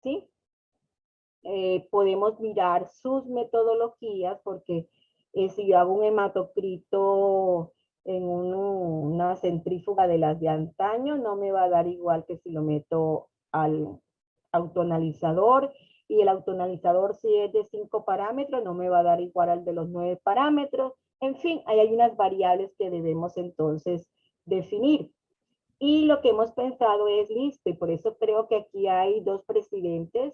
¿sí? Podemos mirar sus metodologías, porque si yo hago un hematocrito en una centrífuga de las de antaño, no me va a dar igual que si lo meto al autoanalizador, y el autoanalizador si es de 5 parámetros, no me va a dar igual al de los 9 parámetros. En fin, ahí hay unas variables que debemos entonces definir. Y lo que hemos pensado es, listo, y por eso creo que aquí hay dos presidentes.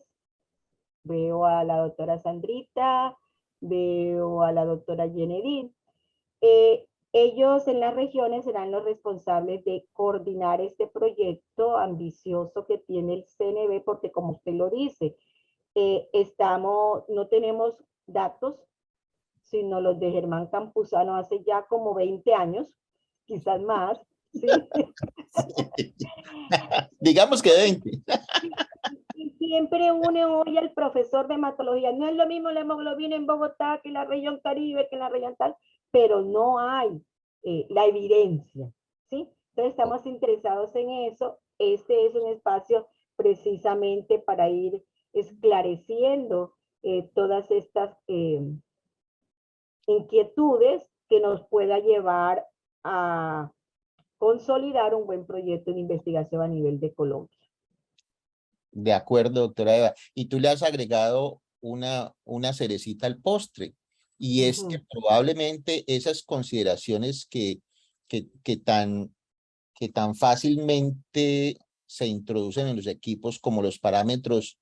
Veo a la doctora Sandrita, veo a la doctora Yenedin. Ellos en las regiones serán los responsables de coordinar este proyecto ambicioso que tiene el CNB, porque como usted lo dice, no tenemos datos, sino los de Germán Campuzano hace ya como 20 años, quizás más, ¿sí? Digamos que 20. Y siempre oye al profesor de hematología, no es lo mismo la hemoglobina en Bogotá que en la región Caribe, que en la región tal, pero no hay la evidencia, ¿sí? Entonces estamos interesados en eso. Este es un espacio precisamente para ir esclareciendo todas estas inquietudes que nos pueda llevar a consolidar un buen proyecto de investigación a nivel de Colombia. De acuerdo, doctora Eva. Y tú le has agregado una cerecita al postre. Y es que probablemente esas consideraciones que tan fácilmente se introducen en los equipos como los parámetros,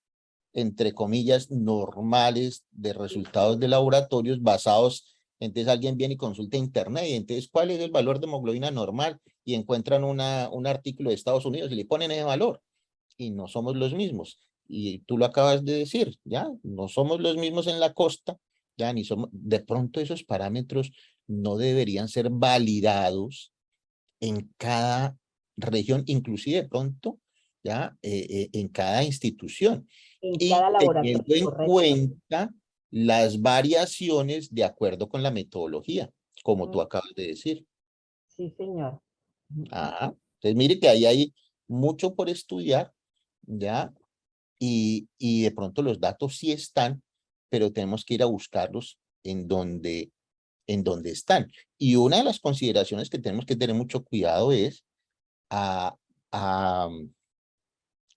entre comillas, normales de resultados de laboratorios basados, entonces alguien viene y consulta internet y entonces ¿cuál es el valor de hemoglobina normal? Y encuentran un artículo de Estados Unidos y le ponen ese valor y no somos los mismos. Y tú lo acabas de decir, ya, no somos los mismos en la costa, ya, ni somos, de pronto esos parámetros no deberían ser validados en cada región, inclusive de pronto, ya, en cada institución. En Y cada laboratorio, teniendo en correcto. cuenta las variaciones de acuerdo con la metodología, como tú acabas de decir. Sí, señor. Ajá. Entonces, mire que ahí hay mucho por estudiar, ¿ya? Y de pronto los datos sí están, pero tenemos que ir a buscarlos en donde están. Y una de las consideraciones que tenemos que tener mucho cuidado es a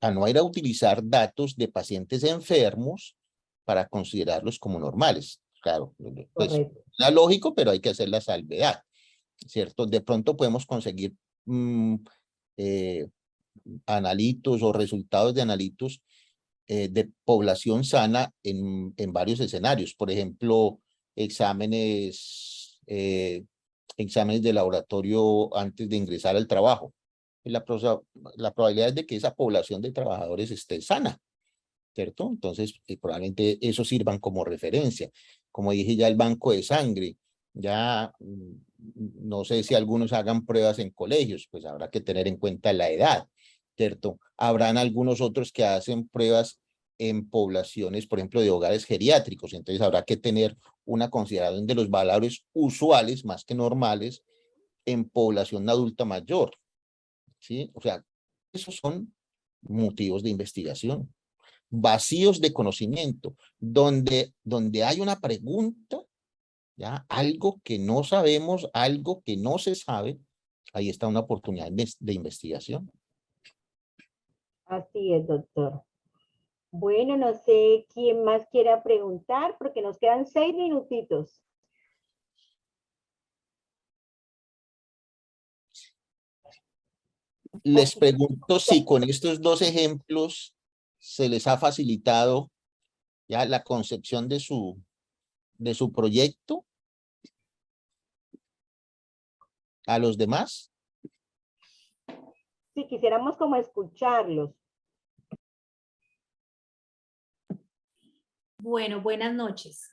no ir a utilizar datos de pacientes enfermos para considerarlos como normales. Claro, pues Correcto. es lógico, pero hay que hacer la salvedad, ¿cierto? De pronto podemos conseguir analitos o resultados de analitos de población sana en varios escenarios. Por ejemplo, exámenes de laboratorio antes de ingresar al trabajo. La probabilidad es de que esa población de trabajadores esté sana, ¿cierto? Entonces, probablemente eso sirvan como referencia. Como dije ya, el banco de sangre, ya no sé si algunos hagan pruebas en colegios, pues habrá que tener en cuenta la edad, ¿cierto? Habrán algunos otros que hacen pruebas en poblaciones, por ejemplo, de hogares geriátricos, entonces habrá que tener una consideración de los valores usuales, más que normales, en población adulta mayor, ¿sí? O sea, esos son motivos de investigación. Vacíos de conocimiento, donde hay una pregunta, ¿ya? Algo que no sabemos, algo que no se sabe, ahí está una oportunidad de investigación. Así es, doctor. Bueno, no sé quién más quiera preguntar, porque nos quedan 6 minutitos. Les pregunto si con estos dos ejemplos se les ha facilitado ya la concepción de su proyecto a los demás. Si quisiéramos como escucharlos. Bueno, buenas noches.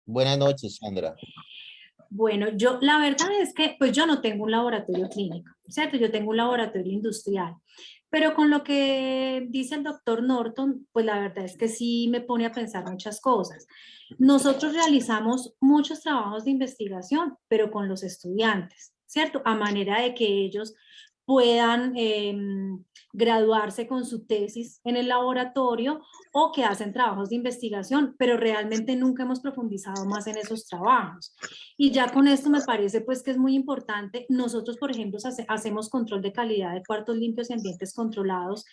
Buenas noches, Sandra. Bueno, yo la verdad es que pues yo no tengo un laboratorio clínico, ¿cierto? Yo tengo un laboratorio industrial, pero con lo que dice el doctor Norton, pues la verdad es que sí me pone a pensar muchas cosas. Nosotros realizamos muchos trabajos de investigación, pero con los estudiantes, ¿cierto? A manera de que ellos puedan graduarse con su tesis en el laboratorio o que hacen trabajos de investigación, pero realmente nunca hemos profundizado más en esos trabajos. Y ya con esto me parece pues que es muy importante. Nosotros, por ejemplo, hacemos control de calidad de cuartos limpios y ambientes controlados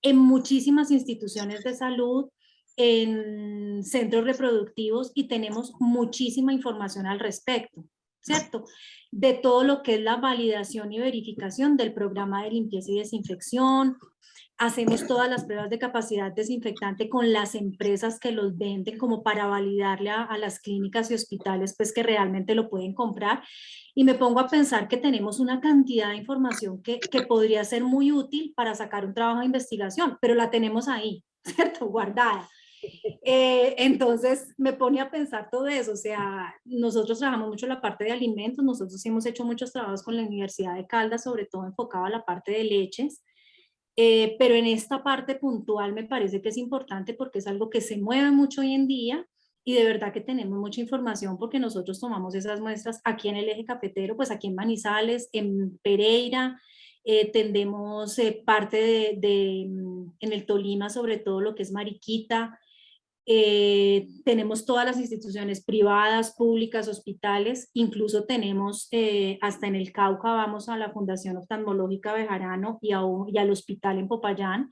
en muchísimas instituciones de salud, en centros reproductivos y tenemos muchísima información al respecto, ¿cierto? De todo lo que es la validación y verificación del programa de limpieza y desinfección. Hacemos todas las pruebas de capacidad desinfectante con las empresas que los venden como para validarle a las clínicas y hospitales pues que realmente lo pueden comprar. Y me pongo a pensar que tenemos una cantidad de información que podría ser muy útil para sacar un trabajo de investigación, pero la tenemos ahí, ¿cierto? Guardada. Entonces me pone a pensar todo eso, o sea, nosotros trabajamos mucho la parte de alimentos, nosotros hemos hecho muchos trabajos con la Universidad de Caldas, sobre todo enfocado a la parte de leches, pero en esta parte puntual me parece que es importante porque es algo que se mueve mucho hoy en día y de verdad que tenemos mucha información porque nosotros tomamos esas muestras aquí en el eje cafetero, pues aquí en Manizales, en Pereira, tendemos parte en el Tolima, sobre todo lo que es Mariquita. Tenemos todas las instituciones privadas, públicas, hospitales, incluso tenemos hasta en el Cauca, vamos a la Fundación Oftalmológica Bejarano y al hospital en Popayán.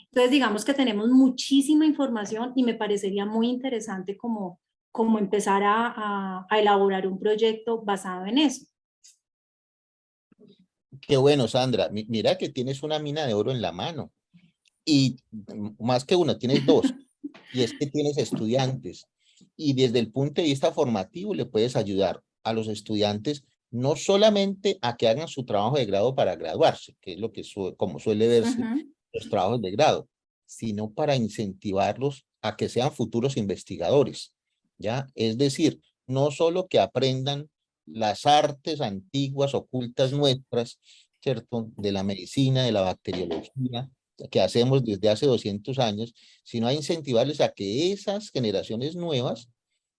Entonces digamos que tenemos muchísima información y me parecería muy interesante como empezar a elaborar un proyecto basado en eso. Qué bueno, Sandra. Mira que tienes una mina de oro en la mano. Y más que una, tienes dos. Y es que tienes estudiantes. Y desde el punto de vista formativo le puedes ayudar a los estudiantes no solamente a que hagan su trabajo de grado para graduarse, que es lo que como suele verse los trabajos de grado, sino para incentivarlos a que sean futuros investigadores, ¿ya? Es decir, no solo que aprendan las artes antiguas, ocultas nuestras, ¿cierto? De la medicina, de la bacteriología, que hacemos desde hace 200 años, sino a incentivarles a que esas generaciones nuevas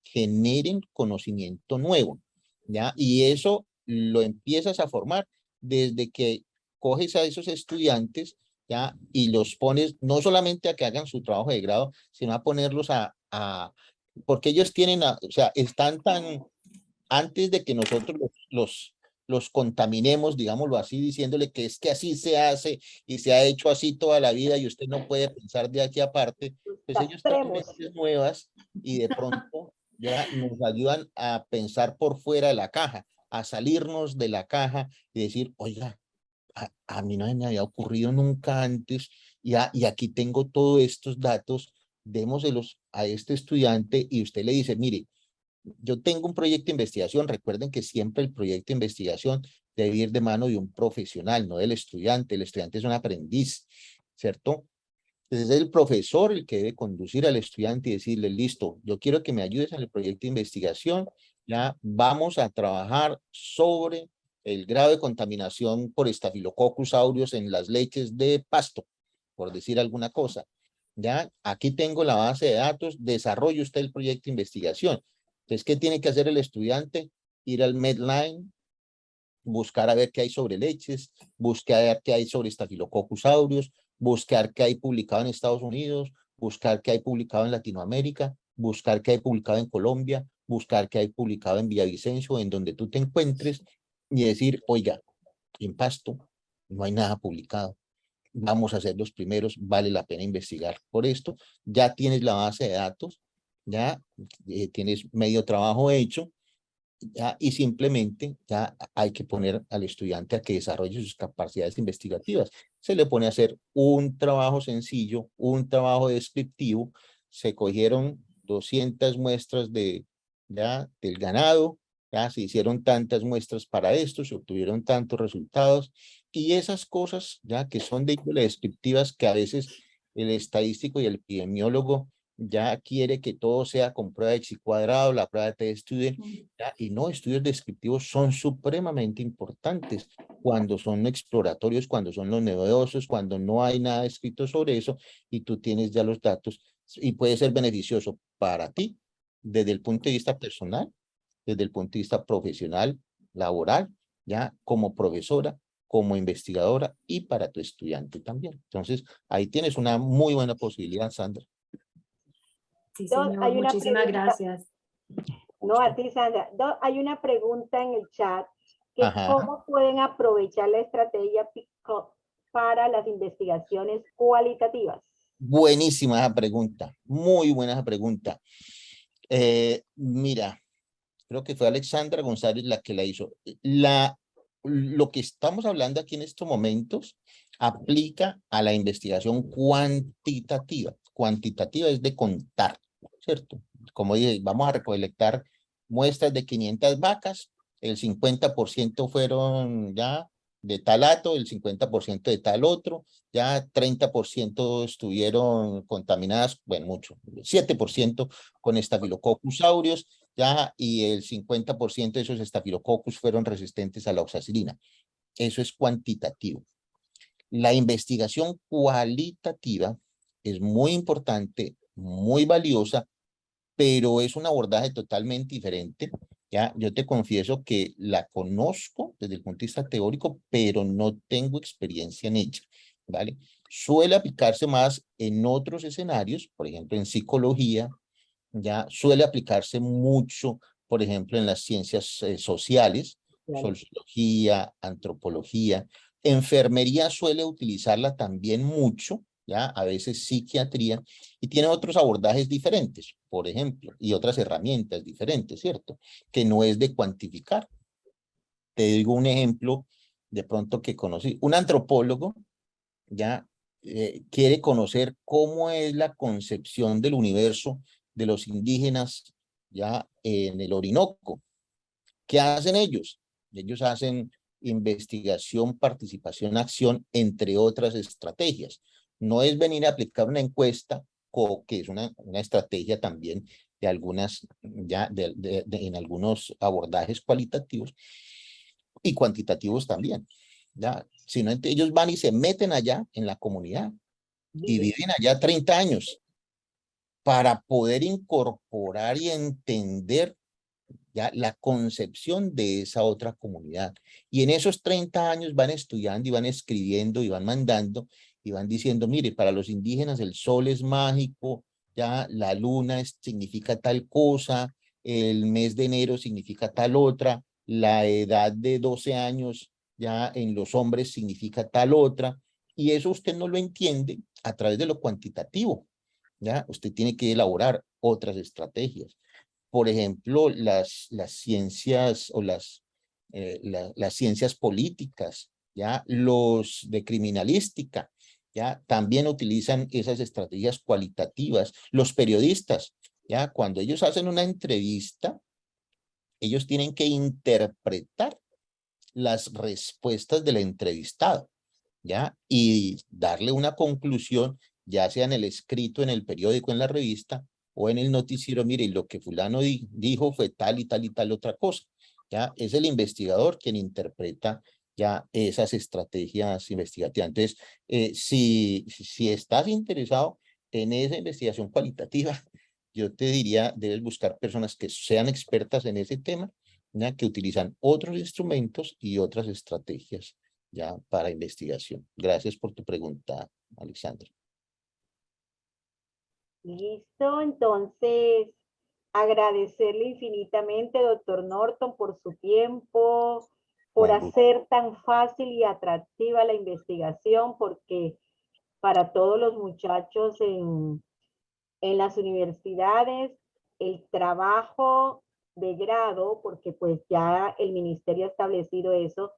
generen conocimiento nuevo, ¿ya? Y eso lo empiezas a formar desde que coges a esos estudiantes, ¿ya? Y los pones no solamente a que hagan su trabajo de grado, sino a ponerlos porque ellos tienen, o sea, están tan, antes de que nosotros los contaminemos, digámoslo así, diciéndole que es que así se hace y se ha hecho así toda la vida y usted no puede pensar de aquí aparte, pues ellos traen mentes nuevas y de pronto ya nos ayudan a pensar por fuera de la caja, a salirnos de la caja y decir, oiga, a mí no me había ocurrido nunca antes y aquí tengo todos estos datos, démoselos a este estudiante y usted le dice, mire, yo tengo un proyecto de investigación, recuerden que siempre el proyecto de investigación debe ir de mano de un profesional, no del estudiante. El estudiante es un aprendiz, ¿cierto? Entonces es el profesor el que debe conducir al estudiante y decirle, listo, yo quiero que me ayudes en el proyecto de investigación, ya vamos a trabajar sobre el grado de contaminación por Staphylococcus aureus en las leches de Pasto, por decir alguna cosa. Ya, aquí tengo la base de datos, desarrolle usted el proyecto de investigación. Entonces, ¿qué tiene que hacer el estudiante? Ir al Medline, buscar a ver qué hay sobre leches, buscar a ver qué hay sobre Staphylococcus aureus, buscar qué hay publicado en Estados Unidos, buscar qué hay publicado en Latinoamérica, buscar qué hay publicado en Colombia, buscar qué hay publicado en Villavicencio, en donde tú te encuentres, y decir, oiga, en Pasto no hay nada publicado. Vamos a ser los primeros, vale la pena investigar por esto. Ya tienes la base de datos, ya tienes medio trabajo hecho, ya, y simplemente ya hay que poner al estudiante a que desarrolle sus capacidades investigativas. Se le pone a hacer un trabajo sencillo, un trabajo descriptivo. Se cogieron 200 muestras ya, del ganado, ya se hicieron tantas muestras para esto, se obtuvieron tantos resultados, y esas cosas ya que son de índole descriptivas, que a veces el estadístico y el epidemiólogo ya quiere que todo sea con prueba de chi cuadrado, la prueba de t-student, y no, estudios descriptivos son supremamente importantes cuando son exploratorios, cuando son los novedosos, cuando no hay nada escrito sobre eso y tú tienes ya los datos, y puede ser beneficioso para ti desde el punto de vista personal, desde el punto de vista profesional, laboral, ya como profesora, como investigadora, y para tu estudiante también. Entonces, ahí tienes una muy buena posibilidad, Sandra. Sí, Doc, señor, hay una muchísimas pregunta. gracias. No, a ti, Sandra. Doc, hay una pregunta en el chat que Ajá. cómo pueden aprovechar la estrategia para las investigaciones cualitativas. Buenísima esa pregunta, muy buena esa pregunta. Mira, creo que fue Alexandra González la que la hizo. Lo que estamos hablando aquí en estos momentos aplica a la investigación cuantitativa. Cuantitativa es de contar, ¿cierto? Como dije, vamos a recolectar muestras de 500 vacas, el 50% fueron ya de tal hato, el 50% de tal otro, ya 30% estuvieron contaminadas, bueno, mucho, 7% con Staphylococcus aureus, ya, y el 50% de esos estafilococcus fueron resistentes a la oxacilina. Eso es cuantitativo. La investigación cualitativa es muy importante, muy valiosa, pero es un abordaje totalmente diferente. Ya, yo te confieso que la conozco desde el punto de vista teórico, pero no tengo experiencia en ella, ¿vale? Suele aplicarse más en otros escenarios, por ejemplo, en psicología, ya suele aplicarse mucho, por ejemplo, en las ciencias sociales, Claro. sociología, antropología. Enfermería suele utilizarla también mucho, ya a veces psiquiatría, y tiene otros abordajes diferentes, por ejemplo, y otras herramientas diferentes, ¿cierto? Que no es de cuantificar. Te digo un ejemplo de pronto que conocí. Un antropólogo ya quiere conocer cómo es la concepción del universo de los indígenas ya en el Orinoco. ¿Qué hacen ellos? Ellos hacen investigación, participación, acción, entre otras estrategias. No es venir a aplicar una encuesta, que es una estrategia también de algunas, ya en algunos abordajes cualitativos y cuantitativos también. Ya, sino ellos van y se meten allá en la comunidad y viven allá 30 años para poder incorporar y entender ya la concepción de esa otra comunidad. Y en esos 30 años van estudiando y van escribiendo y van mandando y van diciendo, mire, para los indígenas el sol es mágico, ya la luna significa tal cosa, el mes de enero significa tal otra, la edad de 12 años ya en los hombres significa tal otra, y eso usted no lo entiende a través de lo cuantitativo, ya usted tiene que elaborar otras estrategias. Por ejemplo, las ciencias o las ciencias políticas, ya los de criminalística, ya también utilizan esas estrategias cualitativas. Los periodistas, ya cuando ellos hacen una entrevista, ellos tienen que interpretar las respuestas del entrevistado, ya, y darle una conclusión ya sea en el escrito, en el periódico, en la revista, o en el noticiero, mire, lo que fulano dijo fue tal y tal y tal otra cosa. Ya es el investigador quien interpreta ya esas estrategias investigativas. Entonces, si estás interesado en esa investigación cualitativa, yo te diría, debes buscar personas que sean expertas en ese tema, ya, que utilizan otros instrumentos y otras estrategias ya para investigación. Gracias por tu pregunta, Alexandra. Listo, entonces agradecerle infinitamente, doctor Norton, por su tiempo, por Con gusto. hacer tan fácil y atractiva la investigación, porque para todos los muchachos en las universidades, el trabajo de grado, porque pues ya el ministerio ha establecido eso,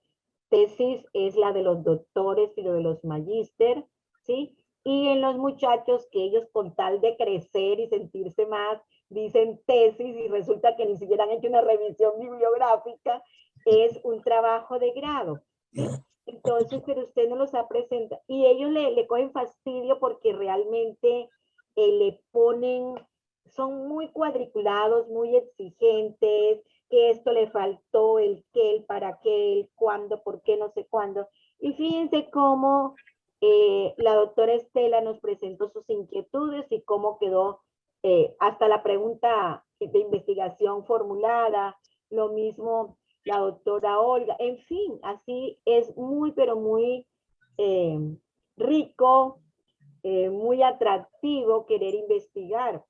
tesis es la de los doctores y lo de los magíster, ¿sí? Y en los muchachos que ellos con tal de crecer y sentirse más, dicen tesis y resulta que ni siquiera han hecho una revisión bibliográfica, es un trabajo de grado, ¿sí? Entonces, pero usted no los ha presentado y ellos le cogen fastidio porque realmente le ponen, son muy cuadriculados, muy exigentes, que esto le faltó, el qué, el para qué, el cuándo, por qué, no sé cuándo. Y fíjense cómo la doctora Estela nos presentó sus inquietudes y cómo quedó hasta la pregunta de investigación formulada, lo mismo la doctora Olga, en fin, así es muy, pero muy eh, rico, muy atractivo querer investigar.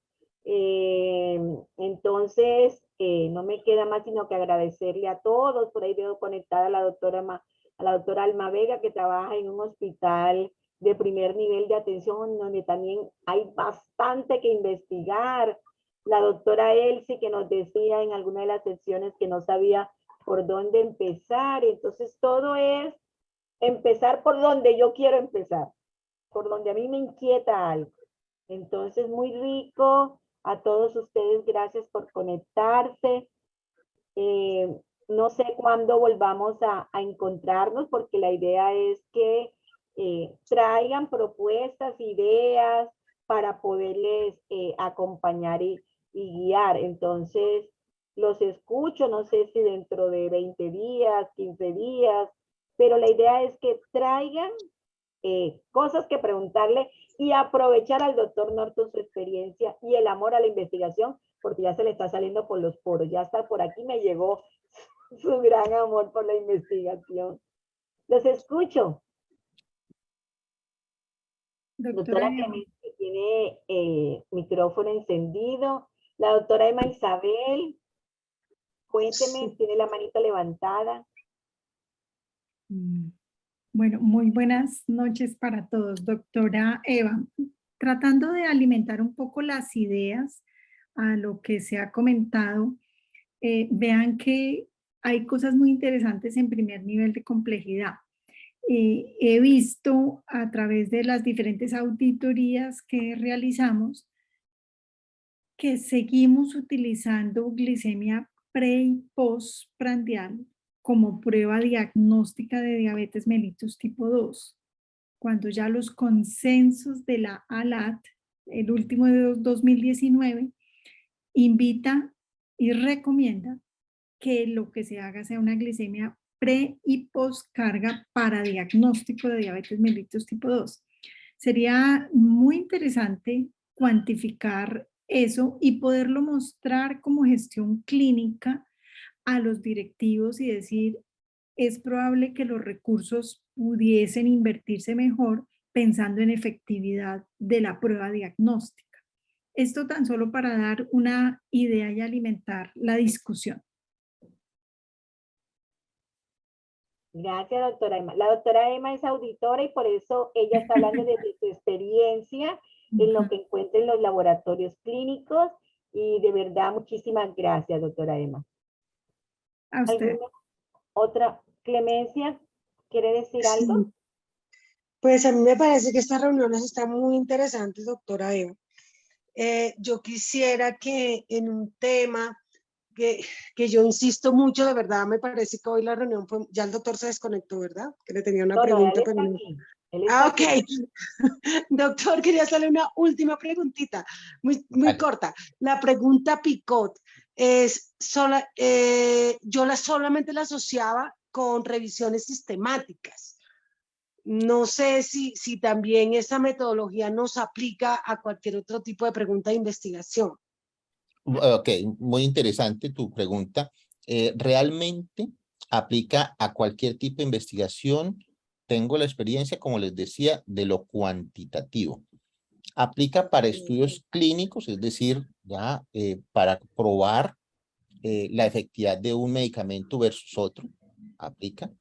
Entonces, no me queda más sino que agradecerle a todos. Por ahí veo conectada a la doctora Alma Vega, que trabaja en un hospital de primer nivel de atención, donde también hay bastante que investigar. La doctora Elsie, que nos decía en alguna de las secciones que no sabía por dónde empezar. Entonces, todo es empezar por donde yo quiero empezar, por donde a mí me inquieta algo. Entonces, muy rico. A todos ustedes, gracias por conectarse. No sé cuándo volvamos a encontrarnos, porque la idea es que traigan propuestas, ideas para poderles acompañar y guiar. Entonces, los escucho, no sé si dentro de 20 días, 15 días, pero la idea es que traigan cosas que preguntarle y aprovechar al doctor Norton su experiencia y el amor a la investigación, porque ya se le está saliendo por los poros, ya hasta por aquí me llegó su gran amor por la investigación. Los escucho. Doctora Clemente tiene el micrófono encendido. La doctora Emma Isabel, cuénteme, tiene la manita levantada. Bueno, muy buenas noches para todos. Doctora Eva, tratando de alimentar un poco las ideas a lo que se ha comentado, vean que hay cosas muy interesantes en primer nivel de complejidad. He visto a través de las diferentes auditorías que realizamos que seguimos utilizando glicemia pre y postprandial como prueba diagnóstica de diabetes mellitus tipo 2, cuando ya los consensos de la ALAT, el último de 2019, invita y recomienda que lo que se haga sea una glicemia pre y postcarga para diagnóstico de diabetes mellitus tipo 2. Sería muy interesante cuantificar eso y poderlo mostrar como gestión clínica a los directivos y decir, es probable que los recursos pudiesen invertirse mejor pensando en efectividad de la prueba diagnóstica. Esto tan solo para dar una idea y alimentar la discusión. Gracias, doctora Emma. La doctora Emma es auditora y por eso ella está hablando de su experiencia en lo que encuentra en los laboratorios clínicos y de verdad muchísimas gracias, doctora Emma. A usted. ¿Alguna otra? Clemencia, ¿quiere decir algo? Sí. Pues a mí me parece que estas reuniones están muy interesantes, doctora Eva. Yo quisiera que en un tema que yo insisto mucho, de verdad, me parece que hoy la reunión fue, ya el doctor se desconectó, ¿verdad? Que le tenía una No, pregunta, él pero está no. aquí. Él está Ok. Doctor, quería hacerle una última preguntita, muy Vale. corta. La pregunta picot es, solamente la asociaba con revisiones sistemáticas. No sé si también esa metodología nos aplica a cualquier otro tipo de pregunta de investigación. Ok, muy interesante tu pregunta. Realmente aplica a cualquier tipo de investigación. Tengo la experiencia, como les decía, de lo cuantitativo. Aplica para estudios clínicos, es decir, ya para probar la efectividad de un medicamento versus otro. Aplica.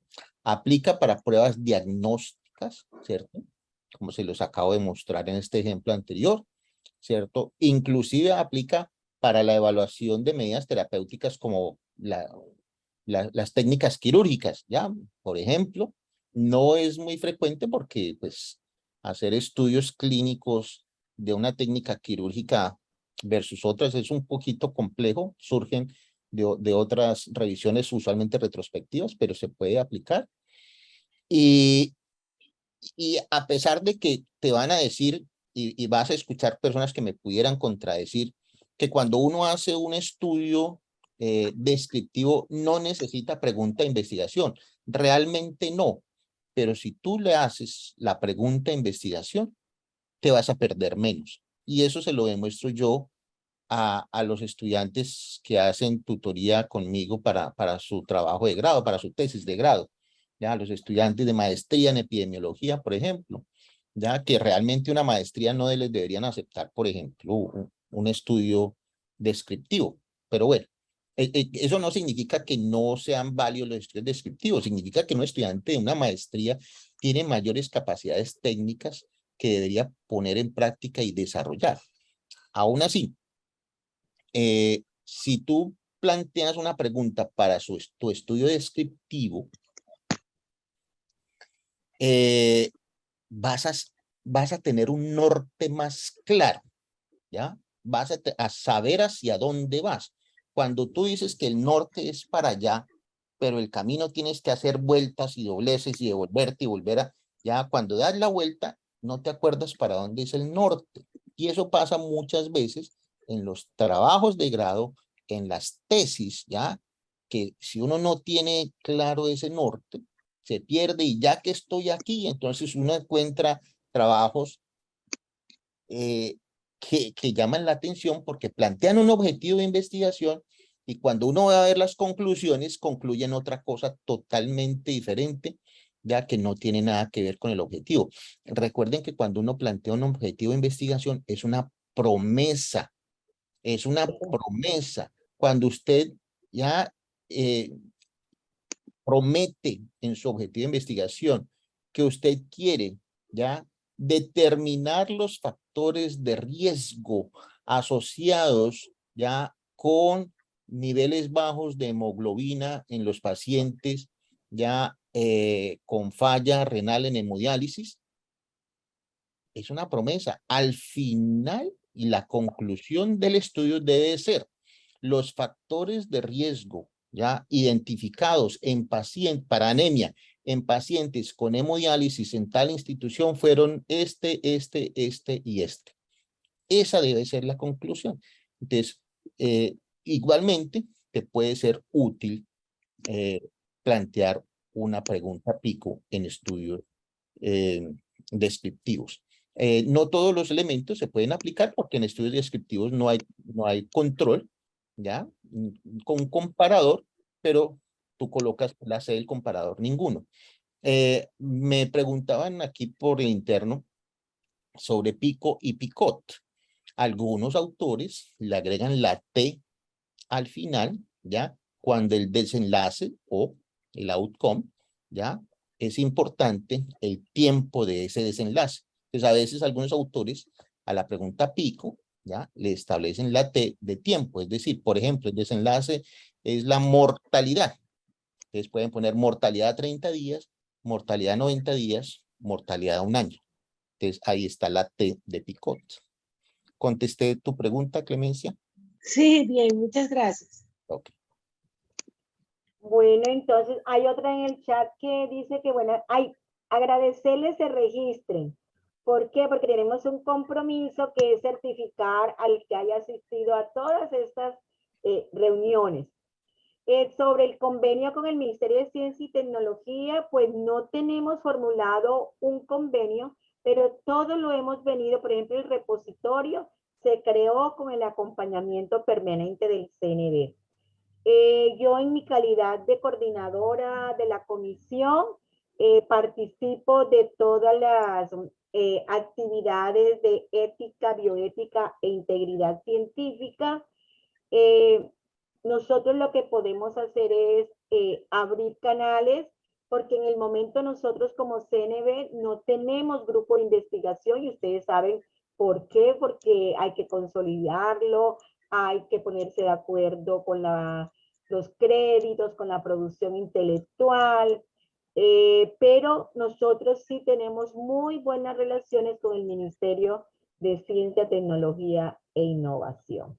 Aplica para pruebas diagnósticas, ¿cierto? Como se los acabo de mostrar en este ejemplo anterior, ¿cierto? Inclusive aplica para la evaluación de medidas terapéuticas como las técnicas quirúrgicas, ¿ya? Por ejemplo, no es muy frecuente porque, pues, hacer estudios clínicos de una técnica quirúrgica versus otras es un poquito complejo, surgen de otras revisiones usualmente retrospectivas, pero se puede aplicar. Y a pesar de que te van a decir, y vas a escuchar personas que me pudieran contradecir, que cuando uno hace un estudio descriptivo no necesita pregunta de investigación. Realmente no. Pero si tú le haces la pregunta de investigación, te vas a perder menos. Y eso se lo demuestro yo a los estudiantes que hacen tutoría conmigo para su trabajo de grado, para su tesis de grado. Ya, los estudiantes de maestría en epidemiología, por ejemplo, ya que realmente una maestría no les deberían aceptar, por ejemplo, un estudio descriptivo. Pero bueno, eso no significa que no sean válidos los estudios descriptivos, significa que un estudiante de una maestría tiene mayores capacidades técnicas que debería poner en práctica y desarrollar. Aún así, si tú planteas una pregunta para tu estudio descriptivo, vas a tener un norte más claro, ¿ya? Vas a saber hacia dónde vas. Cuando tú dices que el norte es para allá, pero el camino tienes que hacer vueltas y dobleces y devolverte y volver a, ya cuando das la vuelta, no te acuerdas para dónde es el norte. Y eso pasa muchas veces en los trabajos de grado, en las tesis, ¿ya? Que si uno no tiene claro ese norte, se pierde y ya que estoy aquí, entonces uno encuentra trabajos que llaman la atención porque plantean un objetivo de investigación y cuando uno va a ver las conclusiones, concluyen otra cosa totalmente diferente, ya que no tiene nada que ver con el objetivo. Recuerden que cuando uno plantea un objetivo de investigación es una promesa, es una promesa. Cuando usted ya promete en su objetivo de investigación que usted quiere ya determinar los factores de riesgo asociados ya con niveles bajos de hemoglobina en los pacientes ya con falla renal en hemodiálisis, es una promesa. Al final y la conclusión del estudio debe ser los factores de riesgo ya identificados en pacientes para anemia en pacientes con hemodiálisis en tal institución fueron este y este. Esa debe ser la conclusión. Entonces, igualmente te puede ser útil plantear una pregunta pico en estudios descriptivos. No todos los elementos se pueden aplicar porque en estudios descriptivos no hay control, ¿ya? Con un comparador, pero tú colocas la C del comparador, ninguno. Me preguntaban aquí por el interno sobre pico y picot. Algunos autores le agregan la T al final, ¿ya? Cuando el desenlace o el outcome, ¿ya? Es importante el tiempo de ese desenlace. Entonces, a veces algunos autores a la pregunta pico, ¿ya? Le establecen la T de tiempo. Es decir, por ejemplo, el desenlace es la mortalidad. Entonces pueden poner mortalidad a 30 días, mortalidad a 90 días, mortalidad a un año. Entonces ahí está la T de picot. ¿Contesté tu pregunta, Clemencia? Sí, bien, muchas gracias. Ok. Bueno, entonces hay otra en el chat que dice que, bueno, hay agradecerles se registren. ¿Por qué? Porque tenemos un compromiso que es certificar al que haya asistido a todas estas reuniones. Sobre el convenio con el Ministerio de Ciencia y Tecnología, pues no tenemos formulado un convenio, pero todo lo hemos venido, por ejemplo, el repositorio se creó con el acompañamiento permanente del CNV. Yo en mi calidad de coordinadora de la comisión, participo de todas las actividades de ética, bioética e integridad científica. Nosotros lo que podemos hacer es abrir canales, porque en el momento nosotros como CNV no tenemos grupo de investigación y ustedes saben por qué, porque hay que consolidarlo, hay que ponerse de acuerdo con los créditos, con la producción intelectual, pero nosotros sí tenemos muy buenas relaciones con el Ministerio de Ciencia, Tecnología e Innovación.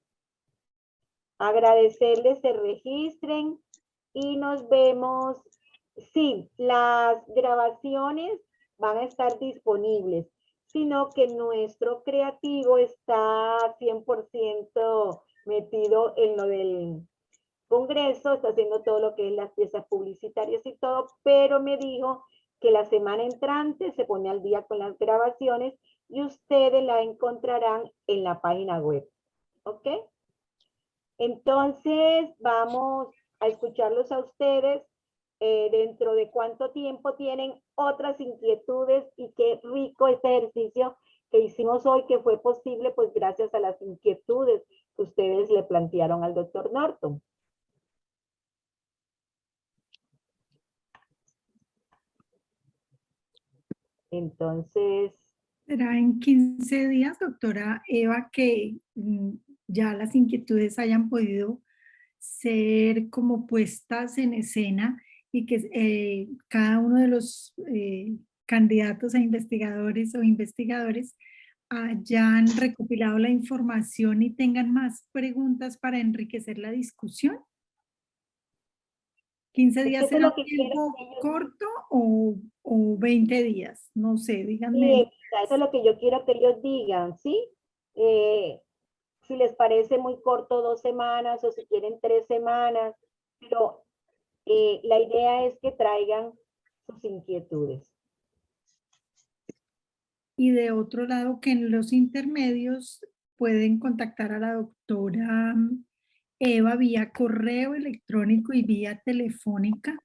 Agradecerles se registren y nos vemos. Sí, las grabaciones van a estar disponibles, sino que nuestro creativo está 100% metido en lo del Congreso, está haciendo todo lo que es las piezas publicitarias y todo, pero me dijo que la semana entrante se pone al día con las grabaciones y ustedes la encontrarán en la página web. ¿Ok? Entonces, vamos a escucharlos a ustedes. Dentro de cuánto tiempo tienen otras inquietudes, y qué rico este ejercicio que hicimos hoy, que fue posible pues gracias a las inquietudes que ustedes le plantearon al doctor Norton. Entonces, será en 15 días, doctora Eva, que ya las inquietudes hayan podido ser como puestas en escena y que cada uno de los candidatos a investigadores o investigadores hayan recopilado la información y tengan más preguntas para enriquecer la discusión. ¿15 días eso es será lo un que tiempo quiero. corto o 20 días? No sé, díganme. Sí, eso es lo que yo quiero que ellos digan, ¿sí? Si les parece muy corto 2 semanas o si quieren 3 semanas, pero la idea es que traigan sus inquietudes. Y de otro lado, que en los intermedios pueden contactar a la doctora Eva vía correo electrónico y vía telefónica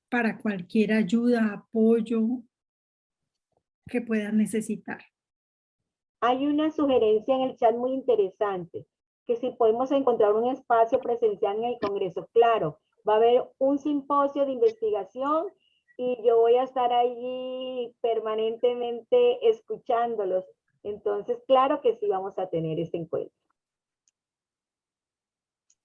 para cualquier ayuda, apoyo que puedan necesitar. Hay una sugerencia en el chat muy interesante, que si podemos encontrar un espacio presencial en el Congreso. Claro, va a haber un simposio de investigación y yo voy a estar allí permanentemente escuchándolos. Entonces, claro que sí vamos a tener este encuentro.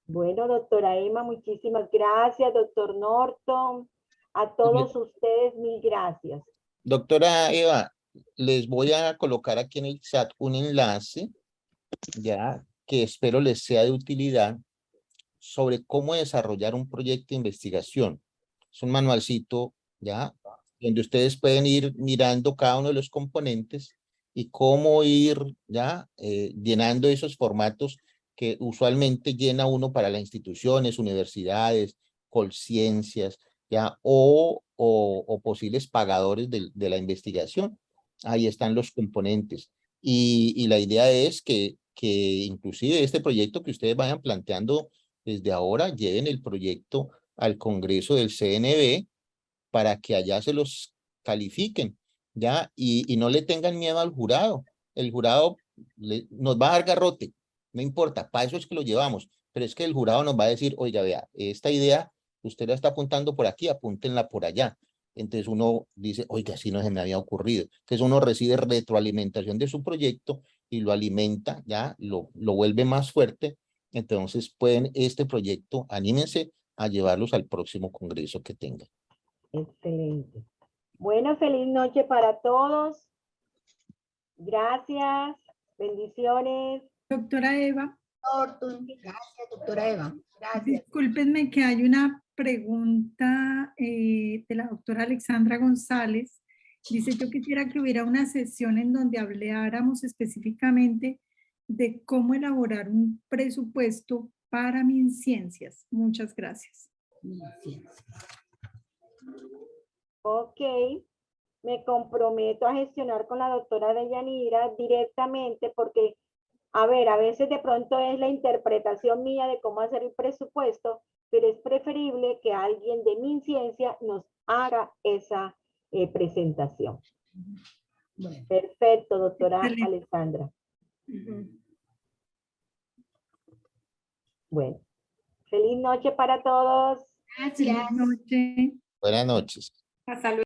Bueno, doctora Emma, muchísimas gracias, doctor Norton. A todos ustedes, mil gracias. Doctora Eva, les voy a colocar aquí en el chat un enlace, ya que espero les sea de utilidad, sobre cómo desarrollar un proyecto de investigación. Es un manualcito, ya, donde ustedes pueden ir mirando cada uno de los componentes y cómo ir, ya, llenando esos formatos que usualmente llena uno para las instituciones, universidades, colciencias, ya, o posibles pagadores de la investigación. Ahí están los componentes. Y la idea es que inclusive este proyecto que ustedes vayan planteando desde ahora, lleven el proyecto al Congreso del CNV para que allá se los califiquen, ¿ya? Y no le tengan miedo al jurado. El jurado nos va a dar garrote, no importa, para eso es que lo llevamos, pero es que el jurado nos va a decir, oiga, vea, esta idea, usted la está apuntando por aquí, apúntenla por allá. Entonces uno dice, oiga, así no se me había ocurrido. Entonces uno recibe retroalimentación de su proyecto y lo alimenta, ya, lo vuelve más fuerte. Entonces pueden este proyecto, anímense a llevarlos al próximo congreso que tengan. Excelente. Bueno, feliz noche para todos. Gracias. Bendiciones. Doctora Eva. Gracias, doctora Eva. Gracias. Discúlpenme que hay una pregunta de la doctora Alexandra González Dice, yo quisiera que hubiera una sesión en donde habláramos específicamente de cómo elaborar un presupuesto para MinCiencias. Muchas gracias. Ok, me comprometo a gestionar con la doctora Deyanira directamente porque, a ver, a veces de pronto es la interpretación mía de cómo hacer el presupuesto, pero es preferible que alguien de MinCiencia nos haga esa presentación. Bueno. Perfecto, doctora Excelente. Alexandra. Bueno, feliz noche para todos. Gracias. Feliz noche. Buenas noches. Hasta luego.